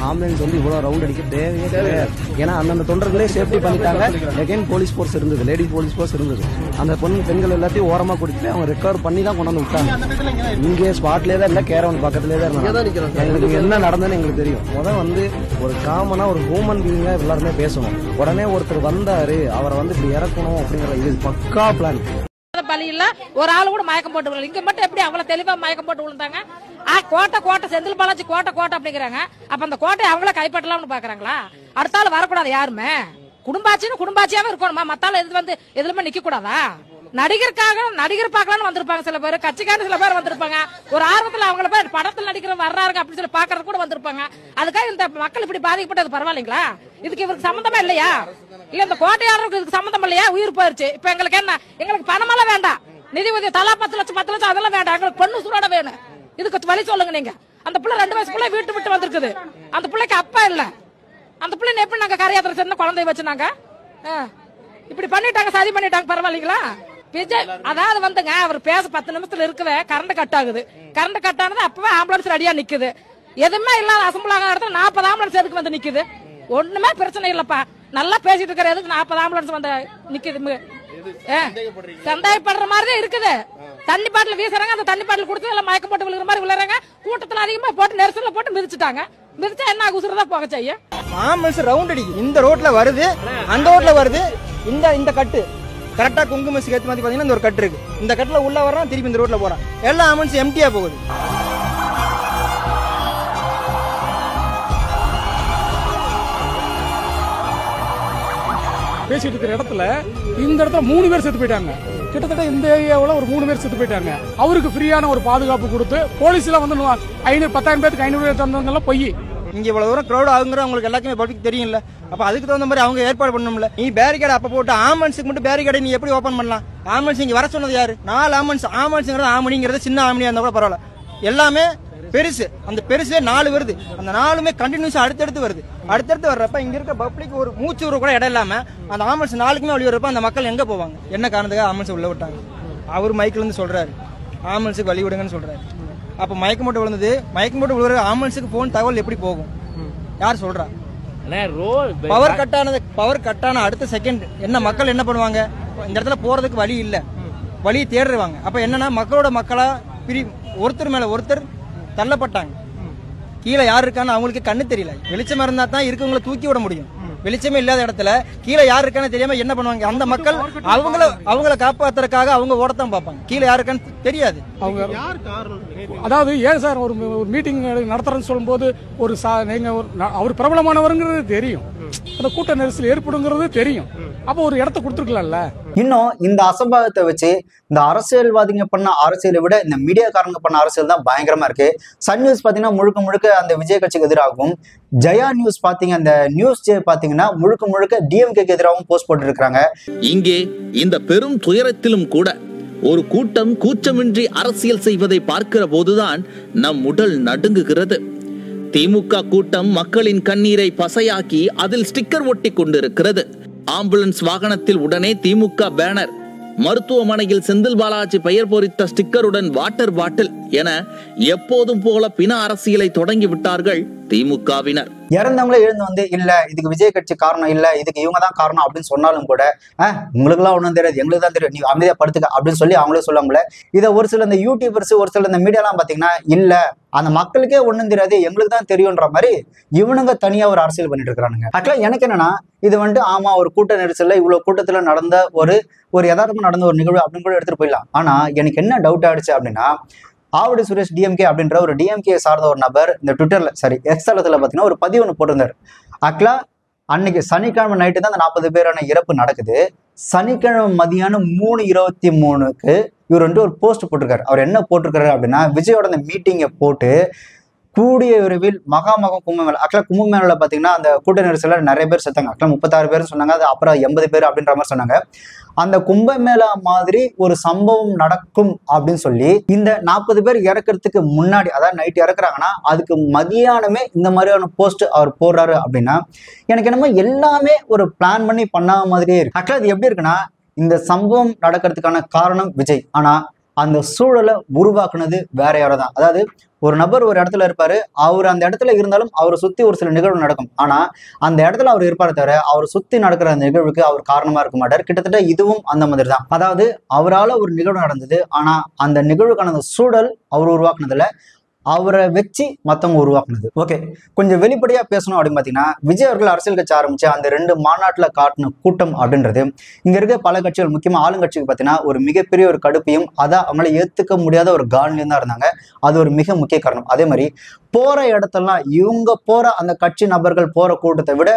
ஆம்புலன்ஸ் வந்து இவ்வளவு ரவுண்ட் அடிக்க தேவையே கிடையாது. ஏன்னா அந்தந்த தொண்டர்களே சேஃப்டி பண்ணிட்டாங்க. அகைன் போலீஸ் போர்ஸ் இருந்தது, லேடி போலீஸ் போர்ஸ் இருந்தது. அந்த பெண்கள் எல்லாத்தையும் ஓரமா கொடுத்து அவங்க ரெக்கவர் பண்ணி தான் கொண்டு வந்து விட்டாங்க. இங்கே ஸ்பாட்லேயே தான் இல்லை, கேரவன் பக்கத்துலேயே தான் இருந்தாங்க. எங்களுக்கு என்ன நடந்ததுன்னு எங்களுக்கு தெரியும். முதல் வந்து ஒரு காமனா ஒரு ஹியூமன் பீயிங்கா எல்லாருமே பேசணும். உடனே ஒருத்தர் வந்தாரு, அவரை வந்து இப்படி இறக்கணும் அப்படிங்கிற இது பக்கா பிளான். பலியில ஒரு ஆளு கூட மயக்கம் போட்டு விழுந்து இங்க மட்டும் எப்படி அவ்வளவு தெளிவா மயக்கம் போட்டு விழுந்தாங்க? கோட்டை செந்தில் பாலாஜி கோட்டை அப்படிங்கிறாங்க. அப்ப அந்த கோட்டை அவங்கள கைப்பற்றலாம்னு பாக்குறாங்களா? அடுத்த ஆள் வரக்கூடாது யாருமே. குடும்பாச்சின்னு குடும்பாச்சியாவே இருக்கணுமா? மத்தால எது வந்து எதுலுமே நிக்க கூடாதா? நடிகர் பார்க்கலாம்னு வந்திருப்பாங்க சில பேர், கட்சிக்காரன் சில பேர் வந்திருப்பாங்க. ஒரு ஆர்வத்துல அவங்கள பேர் படத்தில் நடிக்கிற வர்றாரு அப்படின்னு சொல்லி பாக்குறது கூட வந்திருப்பாங்க. அதுக்காக இந்த மக்கள் இப்படி பாதிக்கப்பட்டது பரவாயில்லைங்களா? இதுக்கு இவருக்கு சம்பந்தமா இல்லையா? இல்ல இந்த கோட்டையாளருக்கு இதுக்கு சம்பந்தம் இல்லையா? உயிர் போயிருச்சு. இப்ப எங்களுக்கு என்ன? எங்களுக்கு பணமெல்லாம் வேண்டாம், நிதி உதவி தலா 10 லட்சம் அதெல்லாம் வேண்டாம். எங்களுக்கு பொண்ணு சூரோட வேணும். இதுக்கு வழி சொல்லுங்க நீங்க. அந்த பிள்ளை 2 வயசு பிள்ளை வீட்டு விட்டு வந்திருக்குது. அந்த பிள்ளைக்கு அப்பா இல்ல. அந்த பிள்ளை எப்படி நாங்க கரையாத்திர சின்ன குழந்தைய வச்சுனாங்க? இப்படி பண்ணிட்டாங்க, சரி பண்ணிட்டாங்க, பரவாயில்லைங்களா? விஜய் அதாவது வந்துங்க, அவர் பேச 10 நிமிஷத்துல இருக்கவே கரண்ட் கட் ஆகுது. கரண்ட் கட் ஆனது அப்பவே ஆம்புலன்ஸ் ரெடியா நிக்குது. எதுவுமே இல்லாத அசம்பிள் ஆகிற இடத்துல 40 ஆம்புலன்ஸ் எதுக்கு வந்து நிக்குது? ஒண்ணுமே பிரச்சனை இல்லப்பா. நல்லா பேசிட்டு இருக்கிற எதுக்கு 40 ஆம்புலன்ஸ் வந்து நிக்குது? சந்தேகப்படுற மாதிரி இருக்குது. தண்ணி பாட்டில் வீசுறாங்க, அந்த தண்ணி பாட்டில் கொடுத்து எல்லாம் மயக்கம் போட்டு விழுகிற மாதிரி விழுறாங்க. கூட்டத்துல அதிகமா போட்டு நெரிசல்ல போட்டு மிதிச்சுட்டாங்க. மிதிச்சா என்ன உசுரதா போக செய்யும்? ஆம்புலன்ஸ் ரவுண்ட் அடிக்குது. இந்த ரோட்ல வருது, அந்த ரோட்ல வருது. இந்த கட்டு கரெக்டா குங்குமத்துக்கு ஏற்ற மாதிரி பாத்தீங்கன்னா இந்த ஒரு கட்டு இருக்கு. இந்த கட்டுல உள்ள வர்றான், திருப்பி இந்த ரோட்ல போறான். எல்லா ஆம்புலன்ஸ் எம்டியா போகுது. பேசிட்டு இருக்கிற இடத்துல இந்த இடத்துல 3 பேர் செத்து போயிட்டாங்க. கிட்டத்தட்ட இந்த ஏரியாவில் ஒரு 3 பேர் செத்து போயிட்டாங்க. அவருக்கு ஃப்ரீயான ஒரு பாதுகாப்பு கொடுத்து போலீஸ் எல்லாம் வந்து 10,000 பேருக்கு 500 பேர் தந்தவங்க போய் இங்க இவ்வளவு தூரம் கிரௌட் ஆகுங்கிற உங்களுக்கு எல்லாருக்குமே பப்ளிக் தெரியும்ல. அப்ப அதுக்கு தகுந்த மாதிரி அவங்க ஏற்பாடு பண்ணணும்ல. நீ பேரிகேட் அப்ப போட்டு ஆம்புலன்ஸுக்கு மட்டும் பேரிகேட் நீ எப்படி ஓபன் பண்ணலாம்? ஆம்புலன்ஸ் இங்க வர சொன்னது யாரு? 4 ஆம்புலன்ஸ்ங்கிறது ஆமணிங்கிறது சின்ன ஆமணியா இருந்தா கூட பரவாயில்ல. எல்லாமே பெருசு. அந்த பெருசுல 4 வருது. அந்த 4மே கண்டினியூஸா அடுத்தடுத்து வருது. அடுத்தடுத்து வர்றப்ப இங்க இருக்க பப்ளிக் ஒரு மூச்சு விட கூட இடம் இல்லாம அந்த ஆம்புலன்ஸ் 4க்குமே வழி வரப்ப அந்த மக்கள் எங்க போவாங்க? என்ன காரணத்துக்காக ஆம்புலன்ஸ் உள்ள விட்டாங்க? அவர் மைக்ல இருந்து சொல்றாரு ஆம்புலன்ஸுக்கு வழி விடுங்கன்னு சொல்றாரு. அப்ப மயக்கம் போட்டு விழுந்தது, மயக்கம் போட்டு விழுற ஆம்புலன்ஸுக்கு போன் தகவல் எப்படி போகும்? யார் சொல்றா? பவர் கட்டான அடுத்த செகண்ட் என்ன மக்கள் என்ன பண்ணுவாங்க? இந்த இடத்துல போறதுக்கு வழி இல்ல, வழி தேடுவாங்க. அப்ப என்னன்னா மக்களோட மக்களா ஒருத்தர் மேல ஒருத்தர் தள்ளப்பட்டாங்க. கீழே யார் இருக்கான்னு அவங்களுக்கு கண்ணு தெரியல. வெளிச்சமா இருந்தா தான் இருக்கவங்களை தூக்கி விட முடியும். வெளிச்சமே இல்லாத இடத்துல கீழே யார் இருக்கான்னு தெரியாம என்ன பண்ணுவாங்க? அந்த மக்கள் அவங்கள காப்பாத்துறதுக்காக அவங்க ஓடத்தான் பார்ப்பாங்க. கீழே யார் இருக்கான்னு தெரியாது. அவங்க அதாவது ஏன் சார் ஒரு மீட்டிங் நடத்துறேன்னு சொல்லும்போது அவர் பிரபலமானவருங்கிறது தெரியும், அந்த கூட்ட நெரிசல் ஏற்படுங்கிறது தெரியும். அப்போ ஒரு இடத்த கொடுத்துருக்கலாம்ல. இன்னும் இந்த அசம்பாவத்தை வச்சு இந்த அரசியல்வாதிங்க பண்ண அரசியலை விட இந்த மீடியாக்காரங்க பண்ண அரசியல் தான் பயங்கரமா இருக்கு. சன் நியூஸ் பாத்தீங்கன்னா முழுக்க அந்த விஜய் கட்சிக்கு எதிராகவும், ஜெயா நியூஸ் பாத்தீங்க அந்த நியூஸ் பாத்தீங்கன்னா முழுக்க டிஎம்கேக்கு எதிராகவும் போஸ்ட் போட்டு இருக்காங்க. இங்கே இந்த பெரும் துயரத்திலும் கூட ஒரு கூட்டம் கூச்சமின்றி அரசியல் செய்வதை பார்க்கிற போதுதான் நம் உடல் நடுங்குகிறது. திமுக கூட்டம் மக்களின் கண்ணீரை பசையாக்கி அதில் ஸ்டிக்கர் ஒட்டி கொண்டிருக்கிறது. ஆம்புலன்ஸ் வாகனத்தில் உடனே திமுக பேனர், மருத்துவமனையில் செந்தில் பாலாஜி பெயர் பொறித்த ஸ்டிக்கருடன் வாட்டர் பாட்டில் என எப்போதும் போல பிண அரசியலை தொடங்கி விட்டார்கள் திமுகவினர். இறந்தவங்களே எழுந்து வந்து இல்ல இதுக்கு விஜய் கட்சி காரணம் இல்ல, இதுக்கு இவங்க தான் காரணம் அப்படின்னு சொன்னாலும் கூட உங்களுக்கு எல்லாம் ஒண்ணும் தெரியாது, எங்களுக்கு தான் தெரியும், நீ அமைதியா படுத்துக்க அப்படின்னு சொல்லி அவங்களே சொல்லுவாங்களே. இதை ஒரு சில இந்த யூடியூபர்ஸ் ஒரு சில இந்த மீடியாலாம் பாத்தீங்கன்னா இல்ல அந்த மக்களுக்கே ஒண்ணும் தெரியாது எங்களுக்கு தான் தெரியும்ன்ற மாதிரி இவனுங்க தனியா ஒரு அரசியல் பண்ணிட்டு இருக்கிறானுங்க. ஆக்சுவலா எனக்கு என்னன்னா இது வந்துட்டு ஆமா ஒரு கூட்ட நெரிசல்ல இவ்வளவு கூட்டத்துல நடந்த ஒரு யதார்த்தமா நடந்த ஒரு நிகழ்வு அப்படின்னு கூட எடுத்துட்டு போயிடலாம். ஆனா எனக்கு என்ன டவுட் ஆயிடுச்சு அப்படின்னா, ஆவடி சுரேஷ் டிஎம்கே அப்படின்ற ஒரு டிஎம்கே சார்ந்த ஒரு நபர் இந்த ட்விட்டர்ல எக்ஸ் தளத்துல பாத்தீங்கன்னா ஒரு பதிவு ஒன்று போட்டிருந்தார். ஆக்சுவலா அன்னைக்கு சனிக்கிழமை நைட்டு தான் அந்த 40 பேரான இறப்பு நடக்குது. சனிக்கிழமை மதியானம் 3:23 இவர் வந்துட்டு ஒரு போஸ்ட் போட்டிருக்காரு. அவர் என்ன போட்டிருக்காரு அப்படின்னா, விஜயோட அந்த மீட்டிங்கை போட்டு கூடிய விரைவில் மகாமகம் கும்பமேளா. ஆக்சுவலா கும்பமேளால பாத்தீங்கன்னா அந்த கூட்ட நெரிசல்ல நிறைய பேர் செத்தாங்க. ஆக்சுவலா 36 பேர் சொன்னாங்க, அது அப்புறம் 80 பேர் அப்படின்ற மாதிரி சொன்னாங்க. அந்த கும்பமேளா மாதிரி ஒரு சம்பவம் நடக்கும் அப்படின்னு சொல்லி இந்த 40 பேர் இறக்கிறதுக்கு முன்னாடி, அதாவது நைட் இறக்குறாங்கன்னா அதுக்கு மதியானமே இந்த மாதிரியான போஸ்ட் அவர் போடுறாரு அப்படின்னா எனக்கு என்னமோ எல்லாமே ஒரு பிளான் பண்ணி பண்ண மாதிரியே இருக்கு. ஆக்சுவலா இது எப்படி இருக்குன்னா, இந்த சம்பவம் நடக்கிறதுக்கான காரணம் விஜய், ஆனா அந்த சூழலை உருவாக்குனது வேற யாரோ தான். அதாவது ஒரு நபர் ஒரு இடத்துல இருப்பாரு, அவர் அந்த இடத்துல இருந்தாலும் அவரை சுத்தி ஒரு சில நிகழ்வு நடக்கும். ஆனா அந்த இடத்துல அவர் இருப்பாரு தவிர அவர் சுத்தி நடக்கிற அந்த நிகழ்வுக்கு அவர் காரணமா இருக்க மாட்டார். கிட்டத்தட்ட இதுவும் அந்த மாதிரி தான். அதாவது அவரால் ஒரு நிகழ்வு நடந்தது, ஆனா அந்த நிகழ்வுக்கான அந்த சூழல் அவர் உருவாக்குனதுல அவரை வச்சு மத்தவங்க உருவாக்குனது. ஓகே, கொஞ்சம் வெளிப்படையா பேசணும் அப்படின்னு பாத்தீங்கன்னா, விஜய் அவர்கள் அரசியல் கட்சி ஆரம்பிச்சு அந்த 2 மாநாட்டுல காட்டின கூட்டம் அப்படின்றது இங்க இருக்க பல கட்சிகள், முக்கியமா ஆளுங்கட்சிக்கு பாத்தீங்கன்னா ஒரு மிகப்பெரிய ஒரு கடுப்பையும் அதை அவங்கள ஏத்துக்க முடியாத ஒரு காலிலையும் தான் இருந்தாங்க. அது ஒரு மிக முக்கிய காரணம். அதே மாதிரி போற இடத்தெல்லாம் இவங்க போற அந்த கட்சி நபர்கள் போற கூட்டத்தை விட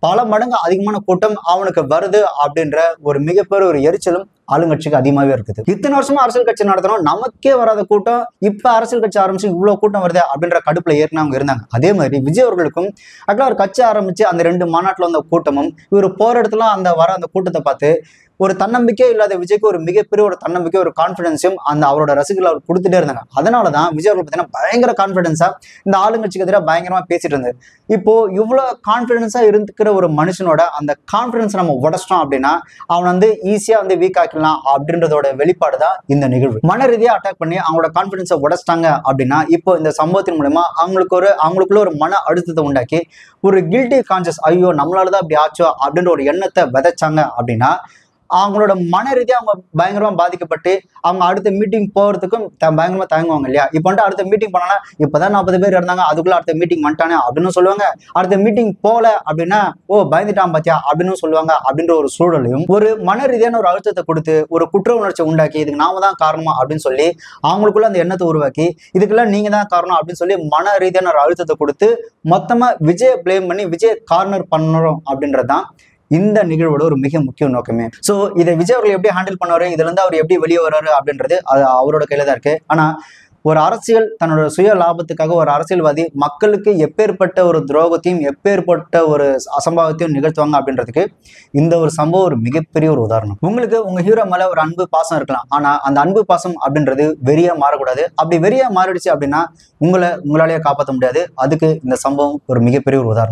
பல மடங்கு அதிகமான கூட்டம் அவனுக்கு வருது அப்படின்ற ஒரு மிகப்பெரிய ஒரு எரிச்சலும் ஆளுங்கட்சிக்கு அதிகமாகவே இருக்குது. இத்தனை வருஷமா அரசியல் கட்சி நடத்தணும், நமக்கே வராத கூட்டம் இப்ப அரசியல் கட்சி ஆரம்பிச்சு இவ்வளவு கூட்டம் வருது அப்படின்ற கடுப்புல ஏற்கனவே இருந்தாங்க. அதே மாதிரி விஜய் அவர்களுக்கும் ஒரு கட்சி ஆரம்பிச்சு அந்த 2 மாநாட்டுல வந்த கூட்டமும் இவர் போற இடத்துல அந்த கூட்டத்தை பார்த்து ஒரு தன்னம்பிக்கை இல்லாத விஜய்க்கு ஒரு மிகப்பெரிய ஒரு தன்னம்பிக்கை, ஒரு கான்பிடன்ஸையும் அந்த அவரோட ரசிகர்கள் அவர் கொடுத்துட்டே இருந்தாங்க. அதனாலதான் விஜய் அவர்கள் பார்த்தீங்கன்னா பயங்கர கான்பிடன்ஸா இந்த ஆளுங்கட்சிக்கு எதிராக பயங்கரமா பேசிட்டு இருந்தாரு. இப்போ இவ்வளவு கான்பிடன்ஸா இருக்கிற ஒரு மனுஷனோட அந்த கான்பிடன்ஸ் நம்ம உடச்சிட்டோம் அப்படின்னா அவன் ஈஸியா வீக் ஆக்கலாம் அப்படின்றதோட வெளிப்பாடு தான் இந்த நிகழ்வு. மன ரீதியா அட்டாக் பண்ணி அவங்களோட கான்பிடன்ஸை உடச்சிட்டாங்க அப்படின்னா இப்போ இந்த சம்பவத்தின் மூலமா அவங்களுக்குள்ள ஒரு மன அழுத்தத்தை உண்டாக்கி ஒரு கில்ட்டி கான்சியஸ், ஐயோ நம்மளாலதான் அப்படி ஆச்சோ அப்படின்ற ஒரு எண்ணத்தை விதைச்சாங்க அப்படின்னா அவங்களோட மன ரீதியா அவங்க பயங்கரமா பாதிக்கப்பட்டு அவங்க அடுத்த மீட்டிங் போறதுக்கும் பயங்கரமா தயங்குவாங்க இல்லையா. இப்போ அடுத்த மீட்டிங் போனா இப்பதான் 40 பேர் இருந்தாங்க, அதுக்குள்ள அடுத்த மீட்டிங் வந்துட்டானே அப்படின்னு சொல்லுவாங்க. அடுத்த மீட்டிங் போல அப்படின்னா பயந்துட்டான் பாத்தியா அப்படின்னு சொல்லுவாங்க. அப்படின்ற ஒரு சூழலையும் ஒரு மன ரீதியான ஒரு அழுத்தத்தை கொடுத்து ஒரு குற்ற உணர்ச்சி உண்டாக்கி இதுக்கு நாம தான் காரணமா அப்படின்னு சொல்லி அவங்களுக்குள்ள அந்த எண்ணத்தை உருவாக்கி இதுக்கெல்லாம் நீங்க தான் காரணம் அப்படின்னு சொல்லி மன ரீதியான ஒரு அழுத்தத்தை கொடுத்து மொத்தமா விஜய் பிளேம் பண்ணி விஜய் கார்னர் பண்ணணும் அப்படின்றதுதான் இந்த நிகழ்வோட ஒரு மிக முக்கிய நோக்கமே. சோ இதை விஜய் அவர்கள் எப்படி ஹேண்டில் பண்ணுவாரு, இதுல இருந்து அவர் எப்படி வெளியே வர்றாரு அப்படின்றது அது அவரோட கையில தான் இருக்கு. ஆனா ஒரு அரசியல் தன்னோட சுய லாபத்துக்காக ஒரு அரசியல்வாதி மக்களுக்கு எப்பேற்பட்ட ஒரு துரோகத்தையும் எப்பேற்பட்ட ஒரு அசம்பாவத்தையும் நிகழ்த்துவாங்க அப்படின்றதுக்கு இந்த ஒரு சம்பவம் ஒரு மிகப்பெரிய ஒரு உதாரணம். உங்களுக்கு உங்க ஹீரோ மேல ஒரு அன்பு பாசம் இருக்கலாம், ஆனா அந்த அன்பு பாசம் அப்படின்றது வெறியா மாறக்கூடாது. அப்படி வெறியா மாறிடுச்சு அப்படின்னா உங்களாலேயே காப்பாற்ற முடியாது. அதுக்கு இந்த சம்பவம் ஒரு மிகப்பெரிய ஒரு உதாரணம்.